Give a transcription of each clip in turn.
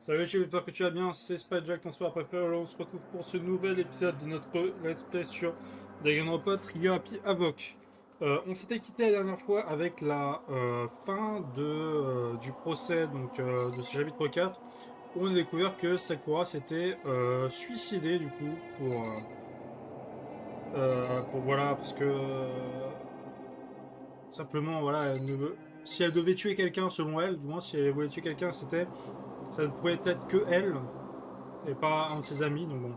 Salut, j'espère que tu vas bien, c'est Spyjack, ton soir préféré. Alors on se retrouve pour ce nouvel épisode de notre let's play sur Danganronpa Trigger-Happy Havoc. On s'était quitté la dernière fois avec la fin du procès de ce chapitre 4, où on a découvert que Sakura s'était suicidée du coup pour voilà, parce que simplement voilà, si elle devait tuer quelqu'un selon elle, du moins si elle voulait tuer quelqu'un, ça ne pouvait être que elle et pas un de ses amis, donc bon.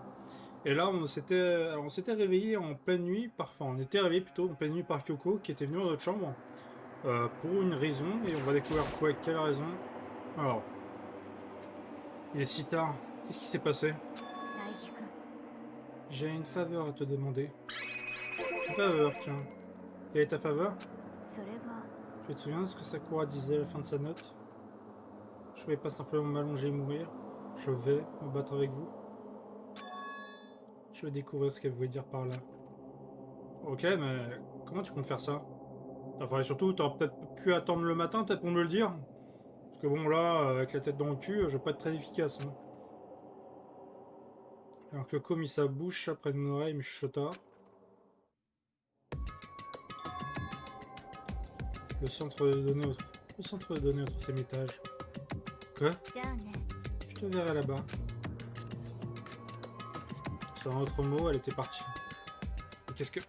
Et là, on s'était réveillé en pleine nuit, enfin, on était réveillé plutôt en pleine nuit par Kyoko, qui était venue dans notre chambre, pour une raison, et on va découvrir quoi, quelle raison. Alors, il est si tard, qu'est-ce qui s'est passé? J'ai une faveur à te demander. Une faveur, tiens. Quelle est ta faveur? Tu te souviens de ce que Sakura disait à la fin de sa note? Je vais pas simplement m'allonger et mourir, je vais me battre avec vous. Je vais découvrir ce qu'elle voulait dire par là. Ok, mais comment tu comptes faire ça? Enfin, et surtout, t'aurais peut-être pu attendre le matin, peut-être pour me le dire. Parce que bon, là, avec la tête dans le cul, je vais pas être très efficace. Hein. Alors que Ko mit sa bouche près de mon oreille, me chuchota. Le centre de données au, le centre de données au troisième étage. Quoi? Je te verrai là-bas. Sur un autre mot, elle était partie. Mais qu'est-ce que...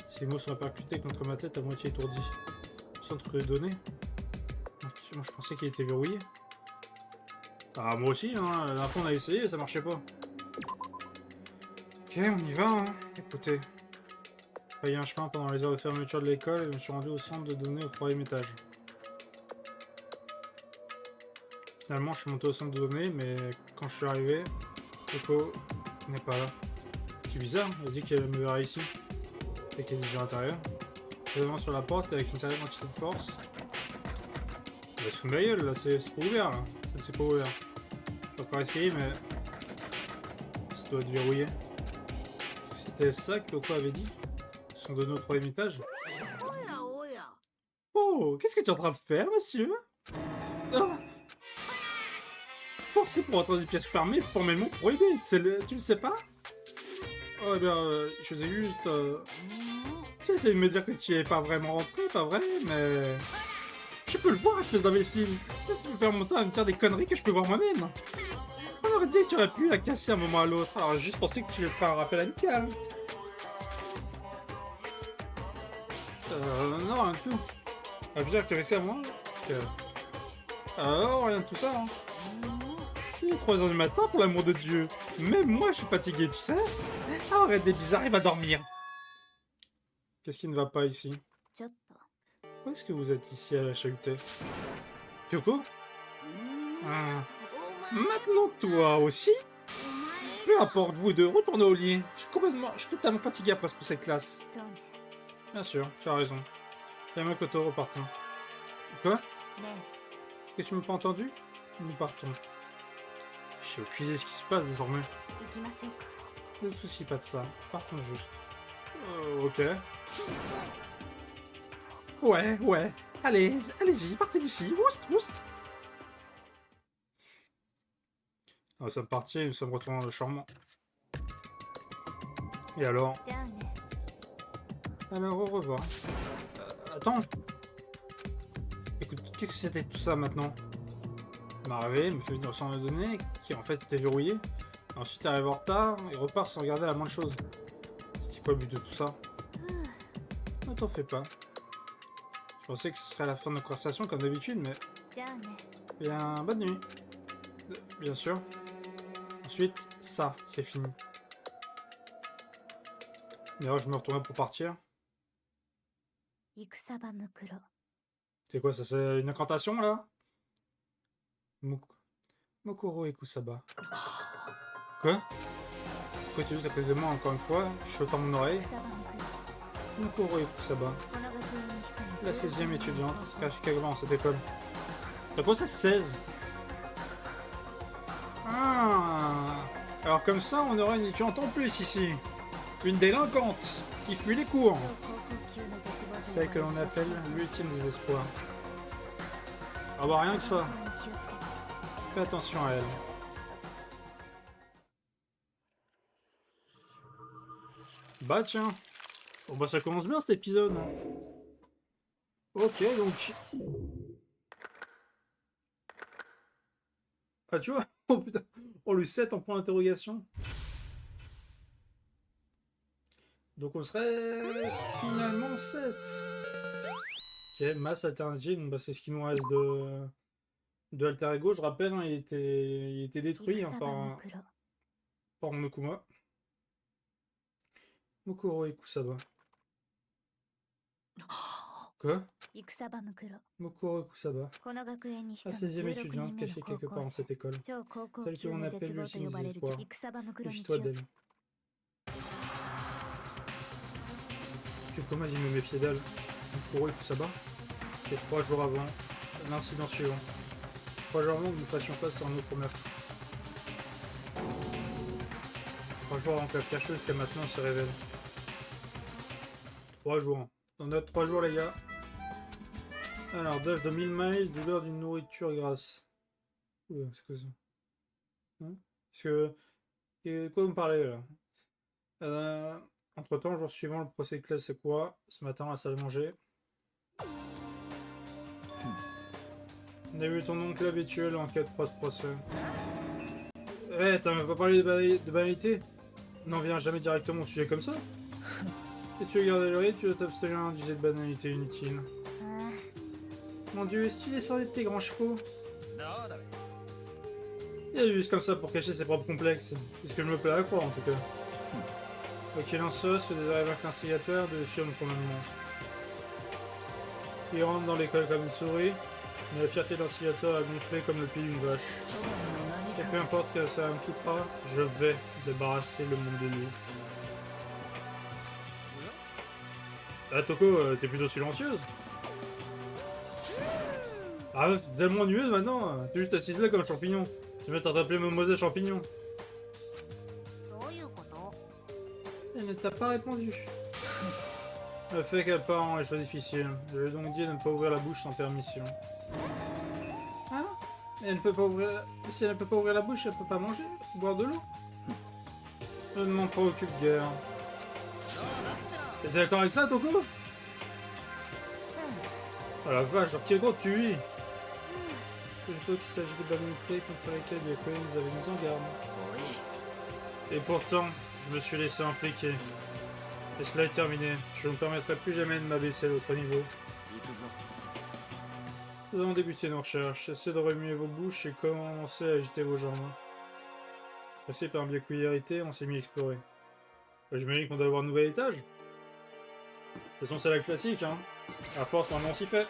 Ces mots sont répercutés contre ma tête à moitié étourdie. Centre de données? Moi, je pensais qu'il était verrouillé. Ah, moi aussi, hein. La dernière fois, on a essayé, ça marchait pas. Ok, on y va, hein. Écoutez. J'ai payé un chemin pendant les heures de fermeture de l'école et je me suis rendu au centre de données au troisième étage. Finalement, je suis monté au centre de données, mais quand je suis arrivé, Coco n'est pas là. C'est bizarre, elle dit qu'elle me verra ici. Et qu'elle est déjà à l'intérieur. Devant sur la porte avec une certaine quantité de force. Bah, sous ma gueule, là, c'est pas ouvert, là. Ça ne s'est pas ouvert. J'ai encore essayé, mais... ça doit être verrouillé. C'était ça que Coco avait dit? Son données au troisième étage. Oh, qu'est-ce que tu es en train de faire, monsieur? Oh, forcé pour entrer dans une pièce fermée, formellement prohibé. Tu le sais pas? Oh, eh bien, je sais juste... Tu essaies de me dire que tu es pas vraiment rentré, pas vrai, mais... Je peux le voir, espèce d'imbécile. Tu peux faire mon temps à me dire des conneries que je peux voir moi-même. On aurait dit que tu aurais pu la casser un moment à l'autre. Alors, juste pensé que tu ferais un rappel amical. Non, rien du tout. Ah, bien, tu resté à moi. Alors, rien de tout ça, hein. Il est 3h du matin, pour l'amour de Dieu. Même moi, je suis fatigué, tu sais. Arrête des bizarres, il va dormir. Qu'est-ce qui ne va pas ici? Où est-ce que vous êtes ici à la chahutée? Kyoko? Ah. Maintenant, toi aussi? Peu importe, vous deux, retournez au lit. Je suis totalement fatigué après ce cette classe. Bien sûr, tu as raison. Yamakoto, repartons. Quoi? Est-ce que tu m'as pas entendu? Nous partons. Je sais aucune idée ce qui se passe désormais. Ne te soucie pas de ça. Partons juste. Ok. Ouais. Allez-y, partez d'ici. Oust. Nous sommes partis et nous sommes retournés dans le charmant. Et alors? Alors, au revoir. Attends. Écoute, qu'est-ce que c'était tout ça maintenant? Il m'a réveillé, il me fait venir au centre de données, qui en fait était verrouillé. Et ensuite, il arrive en retard et repart sans regarder la moindre chose. C'est quoi le but de tout ça? Ne t'en fais pas. Je pensais que ce serait la fin de notre conversation comme d'habitude, mais... Bien, bonne nuit. Bien sûr. Ensuite, ça, c'est fini. D'ailleurs, je me retournais pour partir. C'est quoi, ça c'est une incantation, là? Mokoro Ikusaba. Quoi? Pourquoi tu dis à côté de moi encore une fois, chuchotant mon oreille? Mokoro Ikusaba. La 16e étudiante, Kashikawa dans cette école. T'as quoi ça, 16? Ah! Alors comme ça, on aura une étudiante en plus ici. Une délinquante qui fuit les cours. Celle que l'on appelle l'ultime désespoir. Ah bah rien que ça. Fais attention à elle. Bah tiens. Bon bah ça commence bien cet épisode. Ok, donc... Ah tu vois. Oh putain. Oh le 7 en point d'interrogation. Donc on serait finalement 7. Ok, masse alternative, bah, c'est ce qui nous reste de Alter Ego. Je rappelle, hein, il était détruit hein, par Monokuma. Mokoro et Kusaba. Quoi? Mokoro et Kusaba. La 16e étudiante cachée quelque part dans cette école. Celle que l'on appelle le signe des espoirs. Méfie-toi d'elle. Comment dit me méfier d'elle? Mokoro et Kusaba. C'était 3 jours avant l'incident suivant. 3 jours avant que nous fassions face à un autre meurtre. 3 jours avant que la cacheuse qu'à maintenant se révèle. 3 jours. On note 3 jours les gars. Alors, dash de 1000 miles, douleur d'une nourriture grasse. Oula, c'est quoi ça? Hein? Parce que... Et quoi vous me parlez là? Entre temps, jour suivant, le procès de classe c'est quoi? Ce matin, à la salle à manger. On a vu ton oncle habituel en cas de procès. Eh, t'as même pas parlé de banalité? N'en viens jamais directement au sujet comme ça? Si tu veux garder le rythme, tu dois t'abstenir d'un sujet de banalité inutile. Mon dieu, est-ce qu'il est sans être tes grands chevaux? Il est juste comme ça pour cacher ses propres complexes. C'est ce que je me plais à croire en tout cas. Quoi qu'il en soit, ce désir vaincre l'instigateur de suivre mon commandement. Il rentre dans l'école comme une souris, mais la fierté de l'instigateur a gonflé comme le pied d'une vache. Et peu importe ce que ça me coûtera, je vais débarrasser le monde de lui. Ah Toko, t'es plutôt silencieuse? Ah, t'es tellement nueuse maintenant, t'es juste assise là comme un champignon. Tu vas t'attraper Mademoiselle Champignon. Elle ne t'a pas répondu. Le fait qu'elle part rend les choses difficiles. Je lui ai donc dit de ne pas ouvrir la bouche sans permission. Hein? Elle ne peut pas ouvrir... Si elle ne peut pas ouvrir la bouche, elle ne peut pas manger, boire de l'eau. Je ne m'en préoccupe guère. T'es d'accord avec ça, Toko? Oh la vache, alors quel gros tu es! Je crois qu'il s'agit de banalités contre lesquelles les Cohen nous avaient mis en garde. Et pourtant, je me suis laissé impliquer. Et cela est terminé. Je ne me permettrai plus jamais de m'abaisser à l'autre niveau. Nous allons débuter nos recherches. Essayez de remuer vos bouches et commencez à agiter vos jambes. Passé par un biacularité, on s'est mis à explorer. J'imagine qu'on doit avoir un nouvel étage. De toute façon, c'est la classique, hein. À force, maintenant on s'y fait.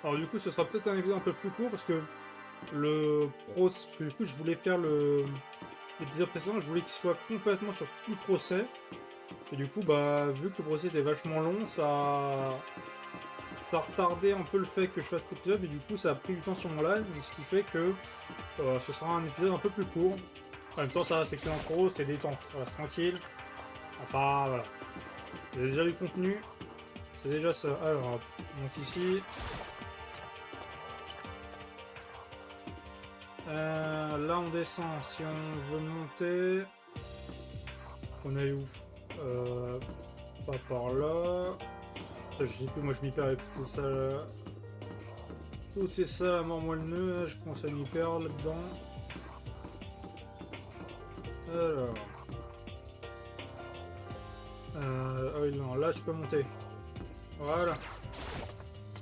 Alors du coup, ce sera peut-être un épisode un peu plus court parce que parce que du coup, je voulais faire l'épisode précédent, je voulais qu'il soit complètement sur tout le procès. Et du coup, bah, vu que le procès était vachement long, ça a retardé un peu le fait que je fasse cet épisode, et du coup, ça a pris du temps sur mon live, ce qui fait que ce sera un épisode un peu plus court. En même temps, ça va, c'est que l'intro, c'est détente, on reste tranquille. À part, voilà. Vous avez déjà du contenu, c'est déjà ça. Alors, on monte ici. Là on descend, si on veut monter, on est où? Pas par là. Je sais plus, moi je m'y perds avec toutes ces salles. Toutes ces salles à mort moelleux, je commence à m'y perdre là-dedans. Alors. Ah oui, non, là je peux monter. Voilà.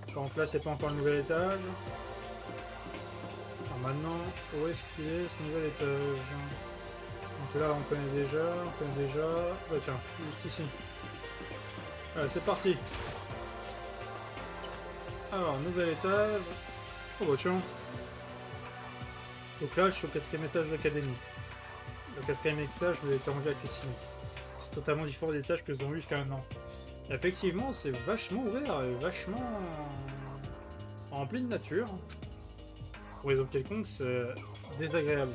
Par contre là c'est pas encore le nouvel étage. Maintenant, où est-ce qu'il est ce nouvel étage? Donc là, on connaît déjà, Bah tiens, juste ici. Allez, c'est parti. Alors, nouvel étage. Oh bah tiens. Donc là, je suis au 4e étage de l'académie. Le 4e étage, vous été rendu accessible. C'est totalement différent des étages que nous avons eu jusqu'à maintenant. Effectivement, c'est vachement ouvert et vachement rempli de nature. Pour raison quelconque, c'est désagréable.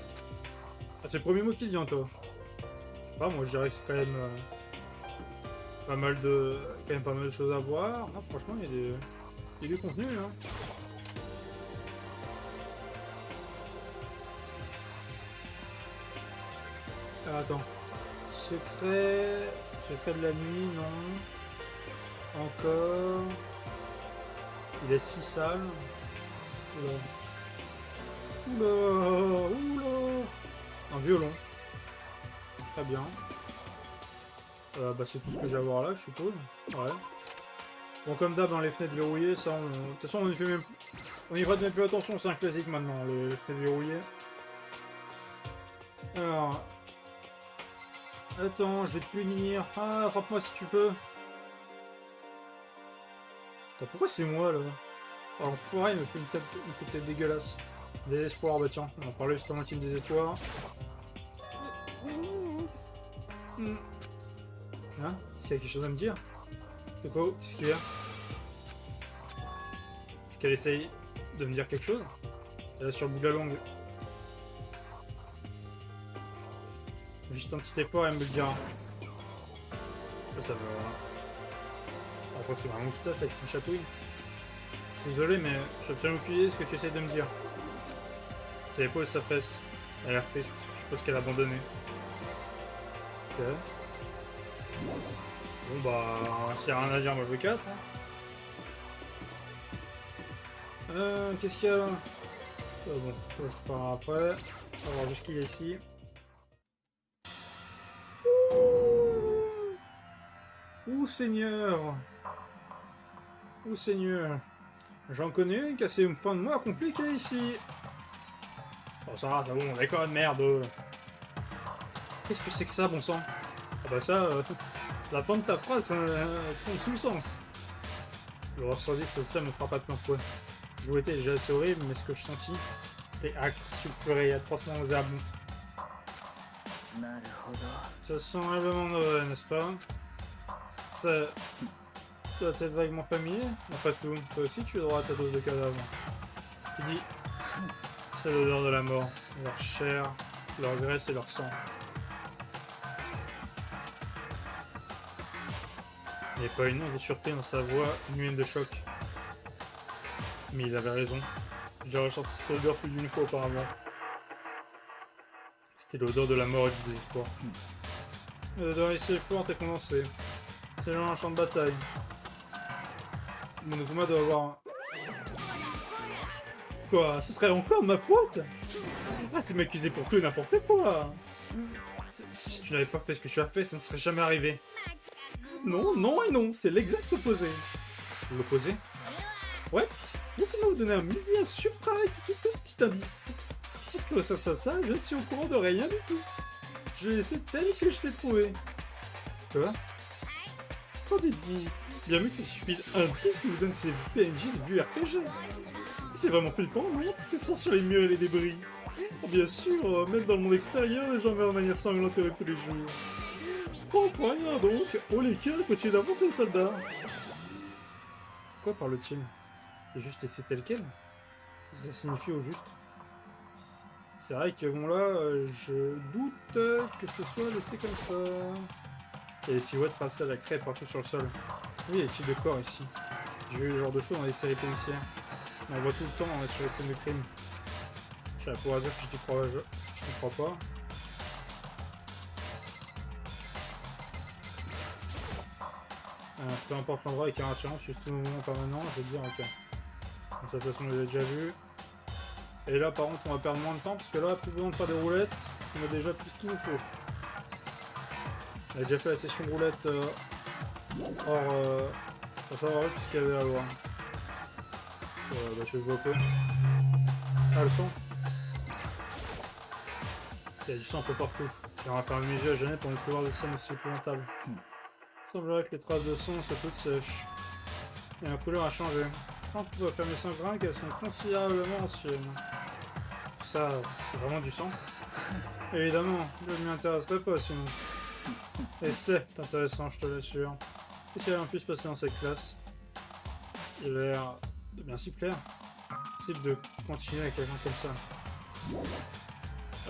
Ah, c'est le premier mot qui te vient, toi. Je sais pas, moi je dirais que c'est quand même pas mal de choses à voir. Non, franchement, il y a du contenu, hein. Attends. Secret... Secret de la nuit, non. Encore... Il est si sale. Oula. Oula. Oula. Un violon. Très bien. Bah c'est tout ce que j'ai à voir là, je suppose. Ouais. Bon, comme d'hab, hein, les fenêtres verrouillées, ça, on... de toute façon, on y prête même plus attention, c'est un classique maintenant, les fenêtres verrouillées. Alors... Attends, je vais te punir. Ah, frappe-moi si tu peux. Attends, pourquoi c'est moi, là? Alors, l'enfoiré, il me fait une tête dégueulasse. Désespoir, bah tiens, on va parler justement de désespoir. Hein? Est-ce qu'il y a quelque chose à me dire? Coco, qu'est-ce qu'il y a? Est-ce qu'elle essaye de me dire quelque chose? Elle est sur le bout de la langue. Juste un petit effort et elle me le dira. Ça va. Je crois que c'est vraiment mon moustache là qui me chatouille. Désolé, mais je suis absolument aucune idée de ce que tu essaies de me dire. C'est l'épaule de sa fesse. Elle a l'air triste. Je suppose qu'elle a abandonné. Ok. Bon bah, s'il n'y a rien à dire, moi je me casse. Hein. Qu'est-ce qu'il y a là? Bon, je pars après. On va voir juste qu'il y a ici. Ouh Seigneur! Ouh Seigneur! J'en connais une qui a ses fins de mois compliquées ici! Oh ça va, bon, d'accord de merde! Qu'est-ce que c'est que ça, bon sang? Ah bah ça, la fin de ta phrase tombe sous le sens. Je leur dit que ça me fera pas de plein fouet. Je était déjà assez horrible, mais ce que je sentis, c'était acre, sulfuré, atrocement nauséabond. Ça sent réellement mauvais, n'est-ce pas? Ça doit être vaguement familier. Après tout, toi aussi tu as droit à ta dose de cadavre. Tu dis, c'est l'odeur de la mort, leur chair, leur graisse et leur sang. Il n'y avait pas une once de surprise dans sa voix, une huile de choc. Mais il avait raison. J'ai ressenti cette odeur plus d'une fois auparavant. C'était l'odeur de la mort et du désespoir. L'odeur ici est forte et condensée. C'est genre un champ de bataille. Mon Okuma doit avoir... Quoi? Ce serait encore de ma faute? Ah, tu m'accusais pour tout et n'importe quoi! Si tu n'avais pas fait ce que tu as fait, ça ne serait jamais arrivé. Non, non et non, c'est l'exact opposé. L'opposé? Ouais, laissez-moi vous donner un super petit indice. Parce que au sein de ça, je ne suis au courant de rien du tout. Je l'ai laissé tel que je l'ai trouvé. Quoi? Qu'en dites-vous? Bien mieux que ce stupide indice que vous donne ces PNJ de vue RPG. C'est vraiment flippant, non? C'est ça sur les murs et les débris. Oh, bien sûr, même dans le monde extérieur, les gens meurent de manière sanglante tous les jours. Oh, rien donc. Oh les cœurs, continue d'avancer les soldats. Quoi parle-t-il? Et juste laisser tel quel? Ça signifie au juste. C'est vrai que bon là, je doute que ce soit laissé comme ça. Et les silhouettes passent à la crêpe partout sur le sol. Oui, il y a des types de corps ici. J'ai vu le genre de choses dans les séries policières. On en voit tout le temps sur les scènes de crime. Je sais pas pour dire que je n'y crois pas. Peu importe l'endroit avec un assurance, juste tout moment permanent, je vais dire ok. Donc ça de toute façon on l'a déjà vu. Et là par contre on va perdre moins de temps parce que là plus besoin de faire des roulettes, on a déjà tout ce qu'il nous faut. On a déjà fait la session roulette pour savoir tout ce qu'il y avait à voir. Bah je joue un peu. Ah le sang. Il y a du sang un peu partout. Et on va fermer mes yeux à jamais pour ne plus voir des scènes aussi épouvantables. Il semblerait que les traces de sang soient toutes sèches. Et la couleur a changé. Je pense qu'on peut fermer 5 grains qu'elles sont considérablement anciennes. Ça, c'est vraiment du sang? Évidemment, je ne m'y intéresserai pas sinon. Et c'est intéressant, je te l'assure. Qu'est-ce qu'il y a en plus passer dans cette classe? Il a l'air de bien s'y plaire. Possible de continuer avec quelqu'un comme ça.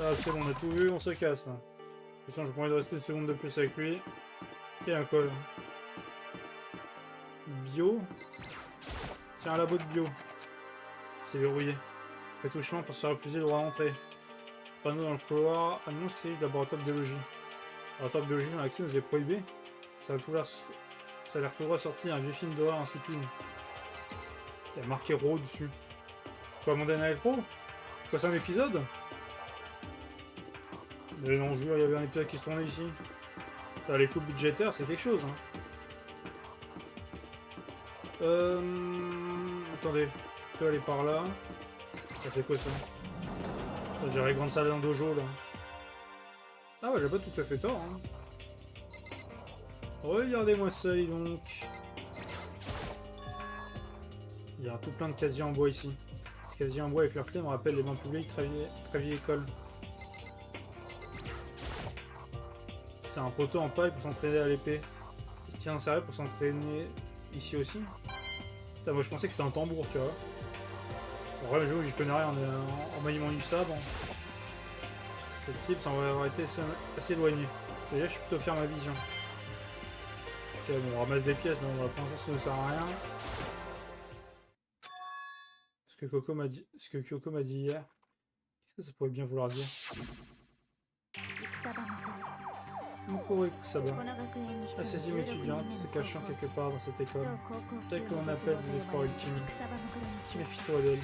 Ah, c'est bon, on a tout vu, on se casse là. De toute façon, je pourrais rester une seconde de plus avec lui. Et un col. Bio. Tiens, un labo de bio. C'est verrouillé. Fait touchement pour se faire refuser le droit d'entrée. Panneau dans le couloir annonce que c'est du laboratoire de biologie. Le laboratoire de biologie dans l'accès nous est prohibé. Ça a l'air tout droit sorti un vieux film d'horreur insipide. Il y a marqué RAW dessus. Quoi, Monday Night Raw? Quoi, c'est un épisode? Mais non, je jure, il y avait un épisode qui se tournait ici. Là, les coupes budgétaires, c'est quelque chose. Hein. Attendez, je peux plutôt aller par là. Ça fait quoi ça? Ça dirait grande salle d'un dojo là. Ah ouais, j'ai pas tout à fait tort. Hein. Regardez-moi ça, dis donc. Il y a tout plein de casiers en bois ici. Ces casiers en bois avec leur clé me rappellent les bancs publics très vieille école. C'est un poteau en paille pour s'entraîner à l'épée. Il tient un sérieux pour s'entraîner ici aussi. Putain, moi je pensais que c'était un tambour, tu vois. En vrai, j'y connais rien en maniement du sabre. Cette cible semble avoir été assez éloignée. Déjà, je suis plutôt fier de ma vision. Ok, bon, on ramasse des pièces, mais bon, pour l'instant, ça ne sert à rien. Ce que Kyoko m'a dit hier, qu'est-ce que ça pourrait bien vouloir dire? Mukuro Ikusaba. La 16e étudiante se cachant quelque part dans cette école. Celle que l'on appelle l'espoir ultime. Méfie-toi d'elle.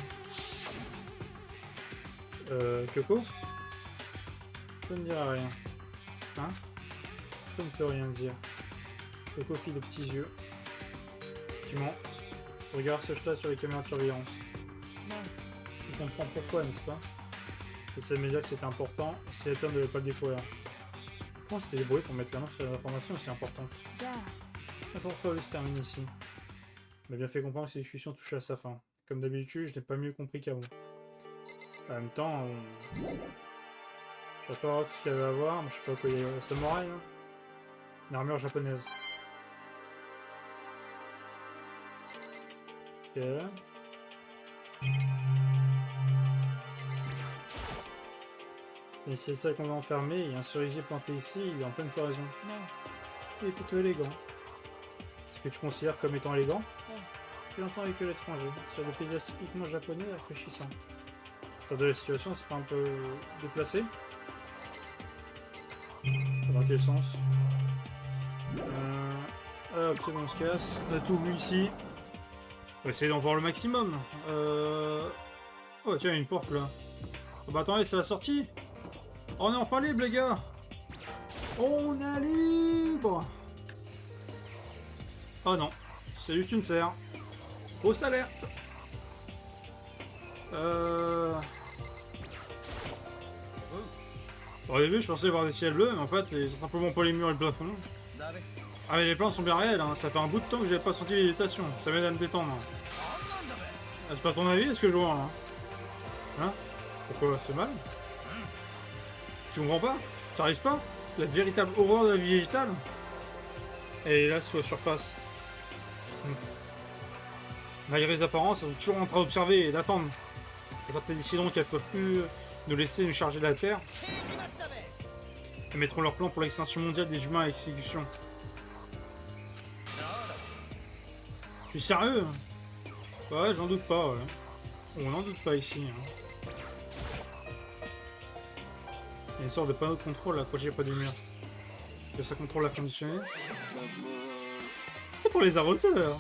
Kyoko? Je ne dirai rien. Hein? Je ne peux rien dire. Kyoko fit de petits yeux. Tu mens. Ton regard se jeta sur les caméras de surveillance. Tu comprends pourquoi, n'est-ce pas? J'essaie de me dire que c'était important, si les hommes ne devaient pas le découvrir. Comment c'était débrouillé pour mettre la main sur une information aussi importante? Notre entrevue se termine ici. On m'a bien fait comprendre que ces discussions touchaient à sa fin. Comme d'habitude, je n'ai pas mieux compris qu'avant. En même temps, je sais pas tout ce qu'il y avait à voir, mais je sais pas quoi, il y a un samouraï, hein. Une armure japonaise. Ok. Et c'est ça qu'on va enfermer, il y a un cerisier planté ici, il est en pleine floraison. Il est plutôt élégant. Ce que tu considères comme étant élégant? Tu l'entends avec l'étranger, sur des paysages typiquement japonais rafraîchissants. Dans de la situation, c'est pas un peu déplacé? Dans quel sens? Hop, c'est bon, on se casse. On a tout vu ici. On va essayer d'en voir le maximum. Oh, tiens, il y a une porte là. Oh, bah attendez, c'est la sortie. On est enfin libre, les gars. On est libre. Oh non, c'est juste une serre. Grosse alerte. Au début, je pensais voir des ciels bleus, mais en fait, c'est simplement pas les murs et le plafond. Ah, mais les plans sont bien réels, hein. Ça fait un bout de temps que j'avais pas senti l'hésitation. Ça m'aide à me détendre. Ah, c'est pas ton avis, est-ce que je vois là? Hein? Pourquoi? C'est mal? Tu comprends pas? Tu arrives pas? La véritable horreur de la vie végétale? Elle est là sous la surface. Malgré les apparences, elles sont toujours en train d'observer et d'attendre. Et quand elles décideront qu'elles peuvent plus nous laisser nous charger de la Terre, elles mettront leur plan pour l'extinction mondiale des humains à exécution. Tu es sérieux? Ouais, j'en doute pas, ouais. On n'en doute pas ici. Hein. Il y a une sorte de panneau de contrôle accroché près du mur. Que ça contrôle la conditionner. C'est pour les arroseurs.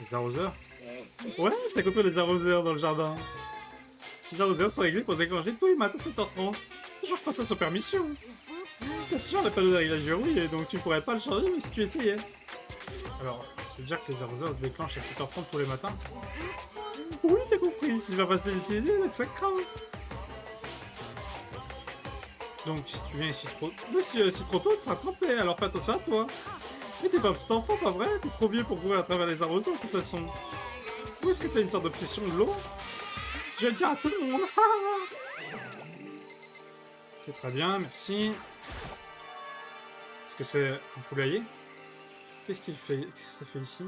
Les arroseurs? Ouais, ça contrôle les arroseurs dans le jardin. Les arroseurs sont réglés pour déclencher tous les matins à 7h30. Je change pas ça sans permission. Bien sûr, le panneau de réglage est verrouillé, donc tu pourrais pas le changer même si tu essayais. Alors, ça veut dire que les arroseurs se déclenchent à 7h30 tous les matins? Oui, t'as compris. Si je vais pas l'utiliser, donc ça crame. Donc, si tu viens ici trop... si trop tôt, tu seras trempé, alors fais attention à toi. Mais t'es pas petit enfant, pas vrai? T'es trop vieux pour courir à travers les arroseurs, de toute façon. Ou est-ce que t'as une sorte d'obsession de l'eau? Je vais le dire à tout le monde. Ok, très bien, merci. Est-ce que c'est un poulailler? Qu'est-ce qu'il fait? Qu'est-ce que ça fait ici?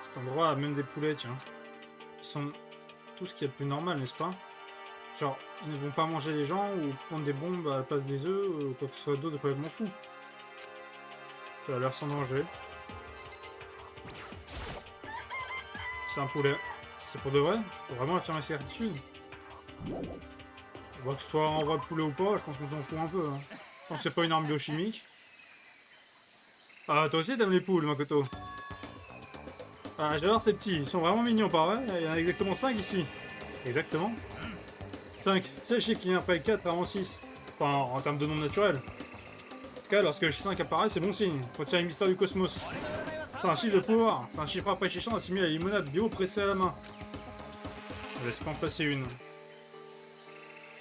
Cet endroit a même des poulets, tiens. Ils sont tout ce qui est le plus normal, n'est-ce pas? Genre, ils ne vont pas manger les gens ou prendre des bombes à la place des œufs ou quoi que ce soit d'autre de complètement fou. Ça a l'air sans danger. C'est un poulet. C'est pour de vrai? Je peux vraiment affirmer cette certitude. On voit que ce soit en vrai poulet ou pas, je pense qu'on s'en fout un peu. Hein. Tant que c'est pas une arme biochimique. Ah, toi aussi t'aimes les poules, Makoto. Ah, j'adore ces petits, ils sont vraiment mignons, pas vrai? Il y en a exactement 5 ici. Exactement. 5. Sachez qu'il y en a après 4 avant 6. Enfin, en termes de nombre naturel. En tout cas, lorsque le chiffre 5 apparaît, c'est bon signe. Retient les mystères du cosmos. C'est un chiffre de pouvoir. C'est un chiffre rafraîchissant assimilé à la limonade bio pressée à la main. Je laisse pas en passer une.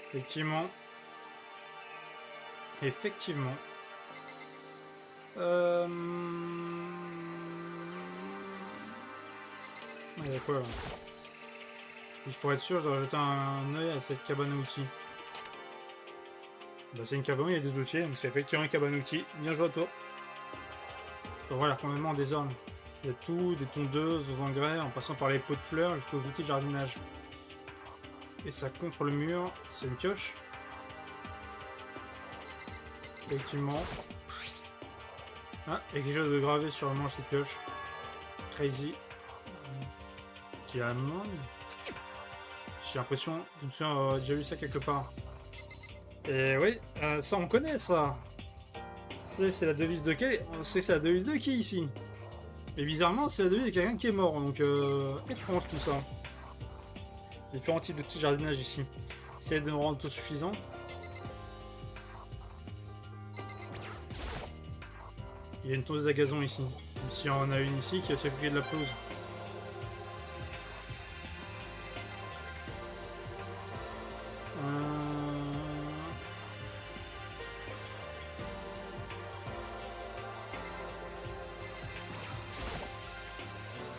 Effectivement. Effectivement. Il y a quoi là? Juste pour être sûr, je dois jeter un œil à cette cabane à outils. Bah, c'est une cabane, il y a des outils, donc c'est effectivement une cabane à outils. Bien joué à toi. Je dois voir l'air complètement en désordre. Il y a tout, des tondeuses aux engrais, en passant par les pots de fleurs jusqu'aux outils de jardinage. Et ça contre le mur, c'est une pioche. Effectivement. Ah, il y a quelque chose de gravé sur le manche de cette pioche. Crazy. Diamond. J'ai l'impression de me souvenir avoir déjà vu ça quelque part. Et oui, ça on connaît ça. C'est la devise de qui? C'est la devise de qui ici? Et bizarrement, c'est la devise de quelqu'un qui est mort, donc étrange tout ça. Différents types de petits jardinage ici. Essayez de me rendre autosuffisant. Il y a une tondeuse à gazon ici. Même si on a une ici qui a s'occuper de la pelouse.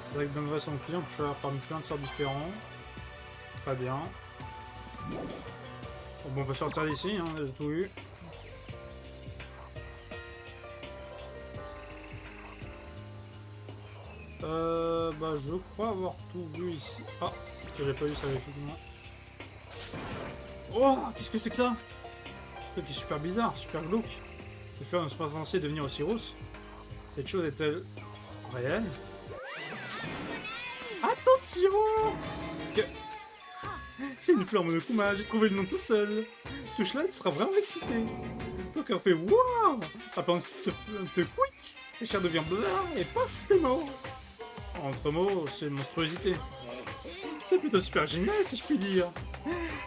C'est vrai que dans le son client, on peut choisir parmi plein de sortes différents. Très bien. Bon, on peut sortir d'ici, hein, j'ai tout eu. Bah, je crois avoir tout vu ici. Ah, que j'ai pas vu ça effectivement. Oh, qu'est-ce que c'est que ça? Ce truc est super bizarre, super glauque. Le fleur ne sont pas censées devenir aussi rousse. Cette chose est-elle réelle? Attention que... C'est une fleur monokuma, j'ai trouvé le nom tout seul. Touche-là, tu seras vraiment excité. Donc on fait waouh. Attends, te quick. La chair devient blanc et paf, t'es mort. Entre mots, c'est une monstruosité. C'est plutôt super génial si je puis dire.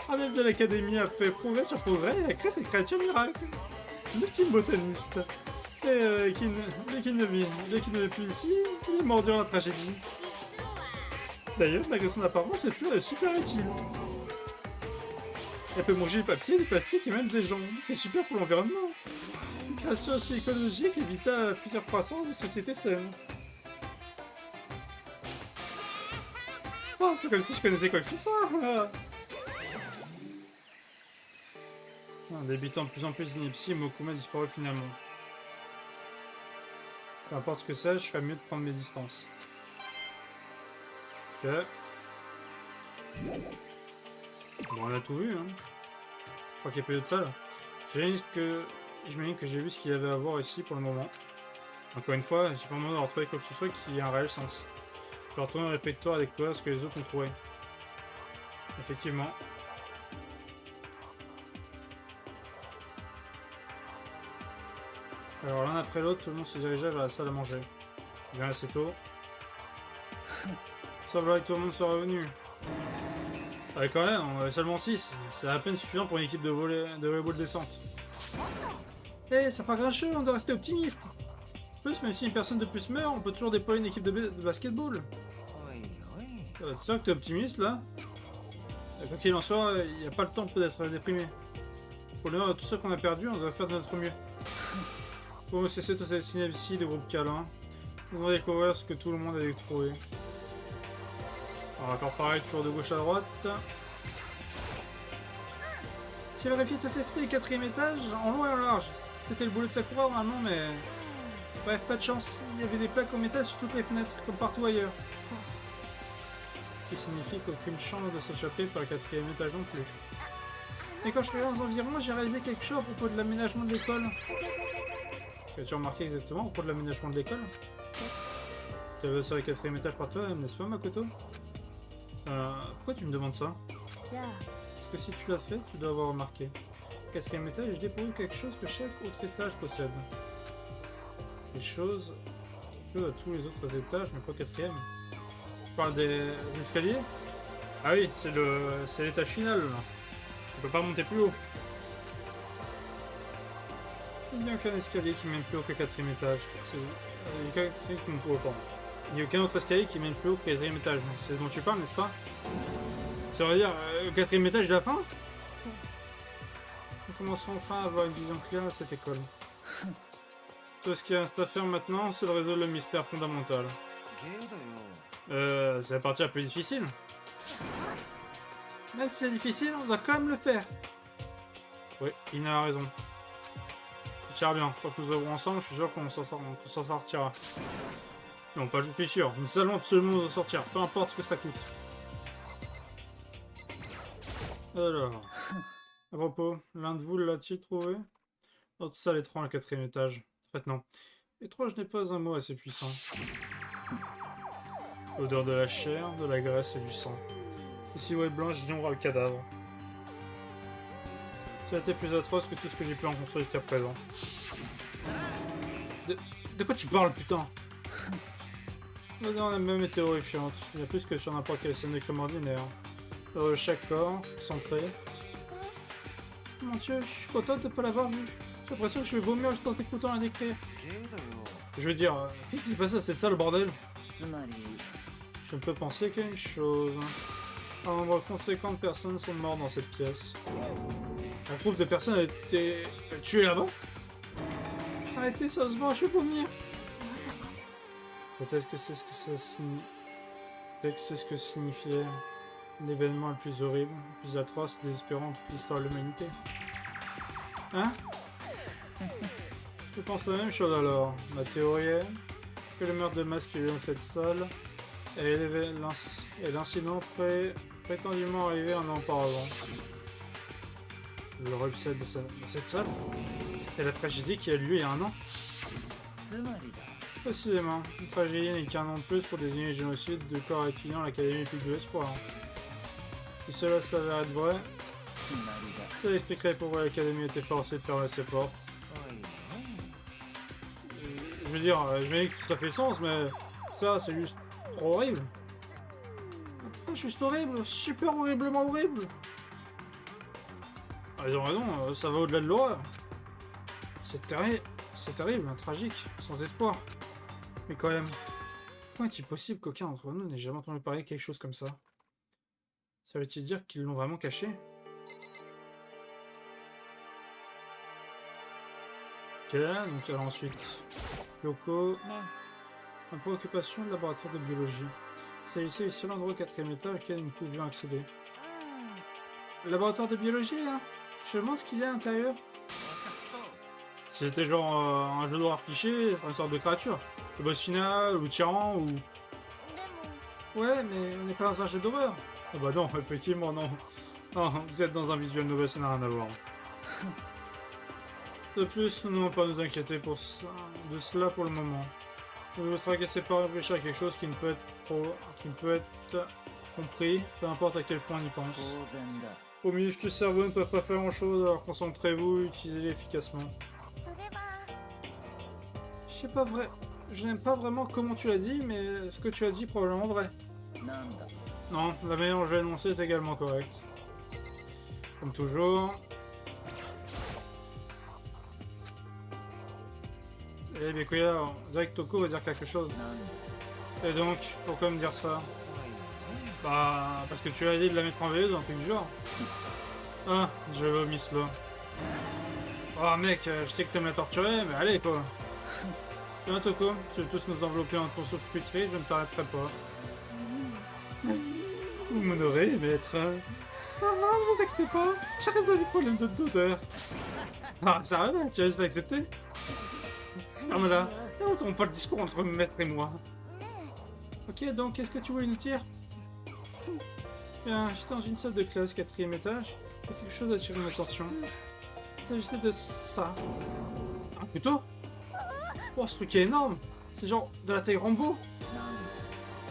Un même de l'académie a fait progrès sur progrès et a créé cette créature miracle. Le petit botaniste. Et dès qu'il ne vit plus ici, il est mort durant la tragédie. D'ailleurs, malgré son apparence, cette fleur est super utile. Elle peut manger du papier, du plastique et même des gens. C'est super pour l'environnement. Une création aussi écologique évita la future croissance de société saine. Oh, c'est comme si je connaissais quoi que ce soit. En débitant de plus en plus d'inepties, Mokuma disparaît finalement. Peu importe ce que c'est, je ferais mieux de prendre mes distances. Ok. Bon, on a tout vu, hein. Je crois qu'il n'y a plus de salle. J'imagine que j'ai vu ce qu'il y avait à voir ici pour le moment. Encore une fois, j'ai pas besoin de retrouver quoi que ce soit qui ait un réel sens. Je retourne au réfectoire et découvrir ce que les autres ont trouvé. Effectivement. Alors l'un après l'autre, tout le monde se dirigeait vers la salle à manger. Bien assez tôt. Ça va que tout le monde soit revenu. Ouais, quand même, on avait seulement 6. C'est à peine suffisant pour une équipe de volleyball décente. Eh, c'est pas grincheux, on doit rester optimiste. En plus, même si une personne de plus meurt, on peut toujours déployer une équipe de basketball. Tu sais que t'es optimiste là? Quoi qu'il en soit, il n'y a pas le temps d'être déprimé. Pour le moment, tout ce qu'on a perdu, on doit faire de notre mieux. Pour me cesser toute cette synergie de groupe câlin, nous allons découvrir ce que tout le monde a trouvé. Alors, encore pareil, toujours de gauche à droite. J'ai vérifié toutes les fenêtres du 4ème étage, en long et en large. C'était le boulot de Sakura normalement, mais... Bref, pas de chance. Il y avait des plaques en métal sur toutes les fenêtres, comme partout ailleurs. Ce qui signifie qu'aucune chance de s'échapper par le 4ème étage non plus. Et quand je regarde aux environs, j'ai réalisé quelque chose à propos de l'aménagement de l'école. As-tu remarqué exactement à propos de l'aménagement de l'école? Tu avais sur le 4ème étage par toi, n'est-ce pas, Makoto? Pourquoi tu me demandes ça? que si tu l'as fait, tu dois avoir remarqué. Au 4e étage, j'ai découvert quelque chose que chaque autre étage possède. Des choses peu à tous les autres étages, mais pas au 4e. Tu parles des escaliers? Ah oui, c'est l'étage final, là. On peut pas monter plus haut. Il n'y a aucun escalier qui mène plus haut que 4e étage. Il n'y a aucun autre escalier qui mène plus haut que 4e étage. C'est ce dont tu parles, n'est-ce pas? Ça veut dire au 4e étage de la fin? Nous commençons enfin à avoir une vision claire de cette école. Tout ce qui reste à faire maintenant, c'est de résoudre le mystère fondamental. C'est la partie la plus difficile. Même si c'est difficile, on doit quand même le faire. Oui, il a raison. Ça tire bien. Quand nous œuvrons ensemble, je suis sûr qu'on s'en sortira. Non, pas je suis sûr. Nous allons absolument nous en sortir, peu importe ce que ça coûte. Alors, à propos, l'un de vous l'a-t-il trouvé? Notre salle étrange, le 4e étage. En fait, non. Étrange n'est pas un mot assez puissant. L'odeur de la chair, de la graisse et du sang. Les silhouettes blanches ignorent le cadavre. Ça a été plus atroce que tout ce que j'ai pu rencontrer jusqu'à présent. De quoi tu parles, putain? L'odeur elle-même était horrifiante. Il y a plus que sur n'importe quelle scène de crime ordinaire. Chaque corps, centré. Mon Dieu, je suis contente de ne pas l'avoir vu. J'ai l'impression que je vais vomir juste en t'écoutant la décrire. Je veux dire, qu'est-ce qui s'est passé à cette salle, bordel? Je ne peux penser qu'à une chose. Un nombre conséquent de personnes sont mortes dans cette pièce. Un groupe de personnes a été tué là-bas? Arrêtez sérieusement, je vais vomir. Peut-être que c'est ce que ça signifie. Peut-être que c'est ce que signifiait l'événement le plus horrible, le plus atroce et désespérant de toute l'histoire de l'humanité. Hein? Je pense la même chose alors. Ma théorie est que le meurtre de masse qui a eu dans cette salle est l'incident prétendument arrivé un an auparavant. Le upset de cette salle, c'était la tragédie qui a eu lieu il y a un an. Précisément, une tragédie n'est qu'un an de plus pour désigner le génocide de corps étudiants à l'Académie Publique de l'Espoir. Si cela s'avère être vrai, ça expliquerait pourquoi l'Académie a été forcée de fermer ses portes. Je veux dire, je me dis que ça fait sens, mais ça, c'est juste trop horrible. Pas juste horrible, super horriblement horrible. Ah, ils ont raison, ça va au-delà de l'horreur. C'est terrible, hein, tragique, sans espoir. Mais quand même, comment est-il possible qu'aucun d'entre nous n'ait jamais entendu parler de quelque chose comme ça? Ça veut-il dire qu'ils l'ont vraiment caché? Ok, donc alors ensuite, locaux, ma préoccupation de laboratoire de biologie. C'est ici le seul endroit au 4e étage auquel nous pouvions accéder. Le laboratoire de biologie, là? Je me demande ce qu'il y a à l'intérieur. Si c'était genre un jeu d'horreur cliché, une sorte de créature. Le boss final, ou tyran, ou... Ouais, mais on n'est pas dans un jeu d'horreur. Ah bah non, effectivement, non. Non, vous êtes dans un visual novel, ça n'a rien à voir. De plus, nous n'avons pas à nous inquiéter de cela pour le moment. Nous ne tracassez pas réfléchir à quelque chose qui ne peut être compris, peu importe à quel point on y pense. Vos minuscules cerveaux ne peuvent pas faire grand chose, alors concentrez-vous et utilisez-les efficacement. Je n'aime pas vraiment comment tu l'as dit, mais ce que tu as dit est probablement vrai. Non, la manière dont je l'ai annoncé est également correcte. Comme toujours. Eh bien, Koya, on dirait que Toko va dire quelque chose. Et donc, pourquoi me dire ça? Bah, parce que tu as dit de la mettre en veilleuse, un truc du genre. Ah, je vomis cela. Oh mec, je sais que t'aimes la torturer, mais allez quoi. Tiens Toko, si tous nous envelopper en ton souffle putré, je ne t'arrêterai pas. Vous m'honorez, maître. Ah, ne vous inquiétez pas, j'ai résolu le problème d'odeur. Ah, sérieux, tu as juste accepté? Ferme-la, ne retrouvons pas le discours entre maître et moi. Ok, donc, qu'est-ce que tu voulais nous dire? Bien, j'étais dans une salle de classe, 4e étage, et quelque chose a attiré mon attention. Il s'agissait de ça. Un couteau? Oh, ce truc est énorme! C'est genre de la taille Rambo!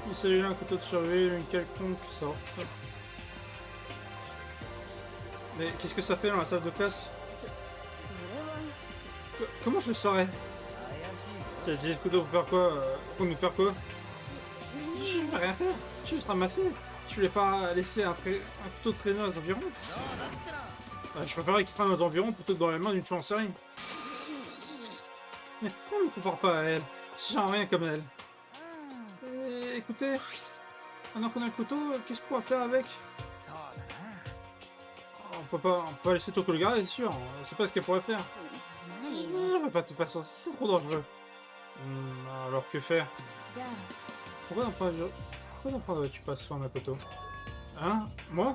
Il s'agit d'un couteau de survie, une quelconque sorte. Mais qu'est-ce que ça fait dans la salle de classe? Comment je le saurais? T'as utilisé ce couteau pour faire quoi? Pour nous faire quoi? Je vais rien faire, je vais juste ramasser. Je voulais pas laisser un couteau traîner aux environs. Je préférais qu'il traîne aux environs plutôt que dans les mains d'une chancerie. Mais on ne compare pas à elle. Je sens rien comme elle. Écoutez, maintenant qu'on a le couteau, qu'est-ce qu'on va faire avec? On peut pas laisser Toko le garder, c'est sûr. On sait pas ce qu'elle pourrait faire. Je ne vais pas de toute façon, c'est trop dangereux. Alors que faire? Pourquoi n'en prendrais-tu pas soin, Makoto? Hein? Moi?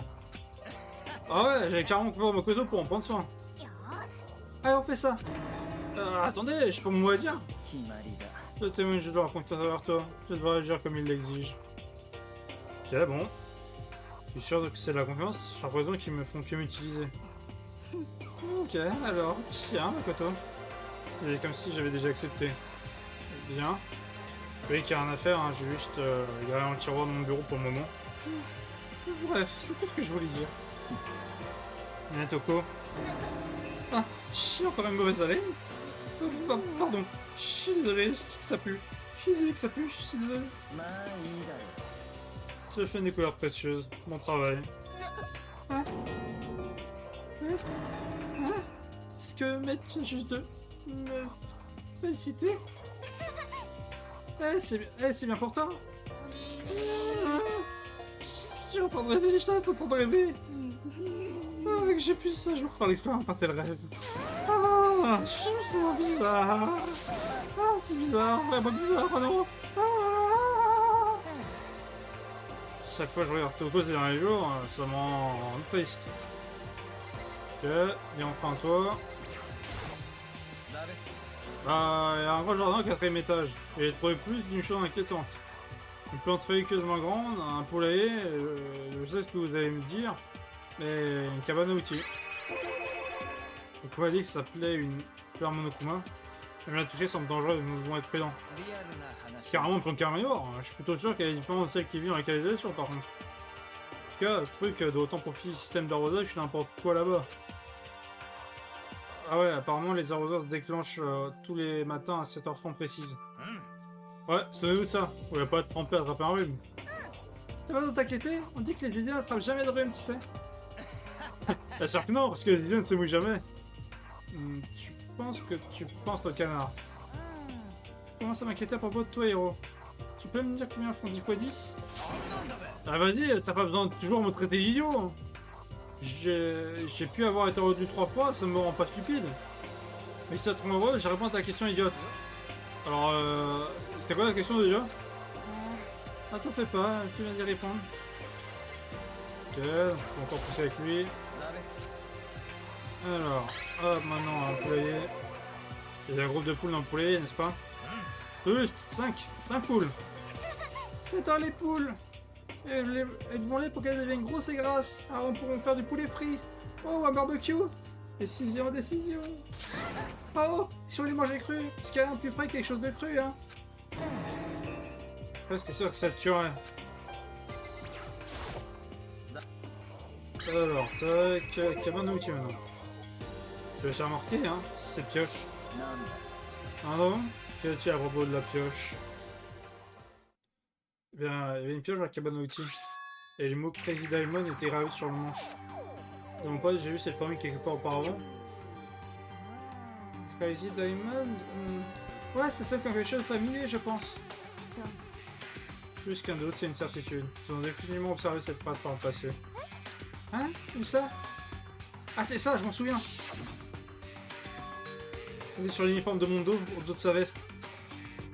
Ah ouais, j'avais carrément coupé Makoto pour en prendre soin. Allez, on fait ça. Attendez, je peux mon mot à dire. Le témoin, je dois raconter ça vers toi. Je devrais agir comme il l'exige. Ok, bon. Je suis sûr que c'est de la confiance. J'ai l'impression qu'ils me font que m'utiliser. Ok, alors, tiens, Makoto. C'est comme si j'avais déjà accepté. Bien. Oui, qu'il n'y a rien à faire, hein. J'ai juste garé dans le tiroir de mon bureau pour le moment. Bref, c'est tout ce que je voulais dire. Toko. Ah, j'ai encore une mauvaise haleine. Pardon, je suis désolé, je sais que ça pue. Je suis désolé que ça pue, je suis désolé. J'ai fait une découverte précieuse, mon travail. Est-ce que Maître vient juste de me féliciter? C'est bien pour toi. Je suis en train de rêver, je t'arrête en train de rêver. Que j'ai pu ça jour par l'expérience par tel rêve. Je sens bizarre. C'est bizarre, vraiment bizarre, oh non. Chaque fois que je regarde Toko ces derniers jours, ça me rend triste. Ok, viens on prend un toit. Il y a un gros jardin au 4ème étage. Et j'ai trouvé plus d'une chose inquiétante. Une plante feuilleusement grande, un poulailler, je sais ce que vous allez me dire, mais une cabane à outils. On pourrait dire que ça s'appelait une fleur monokuma. Même la toucher semble dangereux, nous devons être prudents. C'est carrément une plante carnivore. Je suis plutôt sûr qu'elle est différente de celle qui vit dans la canalisation par contre. En tout cas, ce truc doit autant profiter du système d'arrosage que n'importe quoi là-bas. Ah ouais, apparemment les arroseurs se déclenchent tous les matins à 7h30 précise. Ouais, souvenez-vous de ça. Vous voulez pas être trempé à attraper un rhume. T'as pas besoin de t'inquiéter, on dit que les Indiens n'attrapent jamais de rhume, tu sais. Bien sûr que non, parce que les Indiens ne se mouillent jamais. Tu penses que tu penses au canard. Je commence à m'inquiéter à propos de toi, héros. Tu peux me dire combien font 10 x 10? Ah vas-y, t'as pas besoin de toujours me traiter d'idiot. J'ai pu avoir été redu 3 fois, ça me rend pas stupide. Mais si ça te rend heureux, je réponds à ta question idiote. Alors, c'était quoi la question déjà? Ah, t'en fais pas, tu viens d'y répondre. Ok, faut encore pousser avec lui. Alors, hop, maintenant un poulailler. Il y a un groupe de poules dans le poulailler, n'est-ce pas? Juste, 5 poules. C'est dans les poules. Elles vont les pour qu'elles deviennent grosses et grasses. Alors on pourra faire du poulet frit. Oh, un barbecue. Décision. Oh, si on les mangeait crus, parce qu'il y a rien de plus frais que quelque chose de cru, hein. Presque sûr que ça te tuerait. Alors, tac, cabane à outils maintenant. Tu vas remarquer, hein, cette pioche. Ah non? Qu'as-tu à propos de la pioche? Eh bien, il y avait une pioche dans la cabane à outils. Et le mot Crazy Diamond était gravé sur le manche. Dans mon poste, j'ai vu cette formule quelque part auparavant. Crazy Diamond? Ouais, c'est celle qui a quelque chose de familier, je pense. Plus qu'un doute, c'est une certitude. Ils ont définitivement observé cette phrase par le passé. Hein? Où ça? Ah, c'est ça, je m'en souviens. C'est sur l'uniforme de mon dos, au dos de sa veste.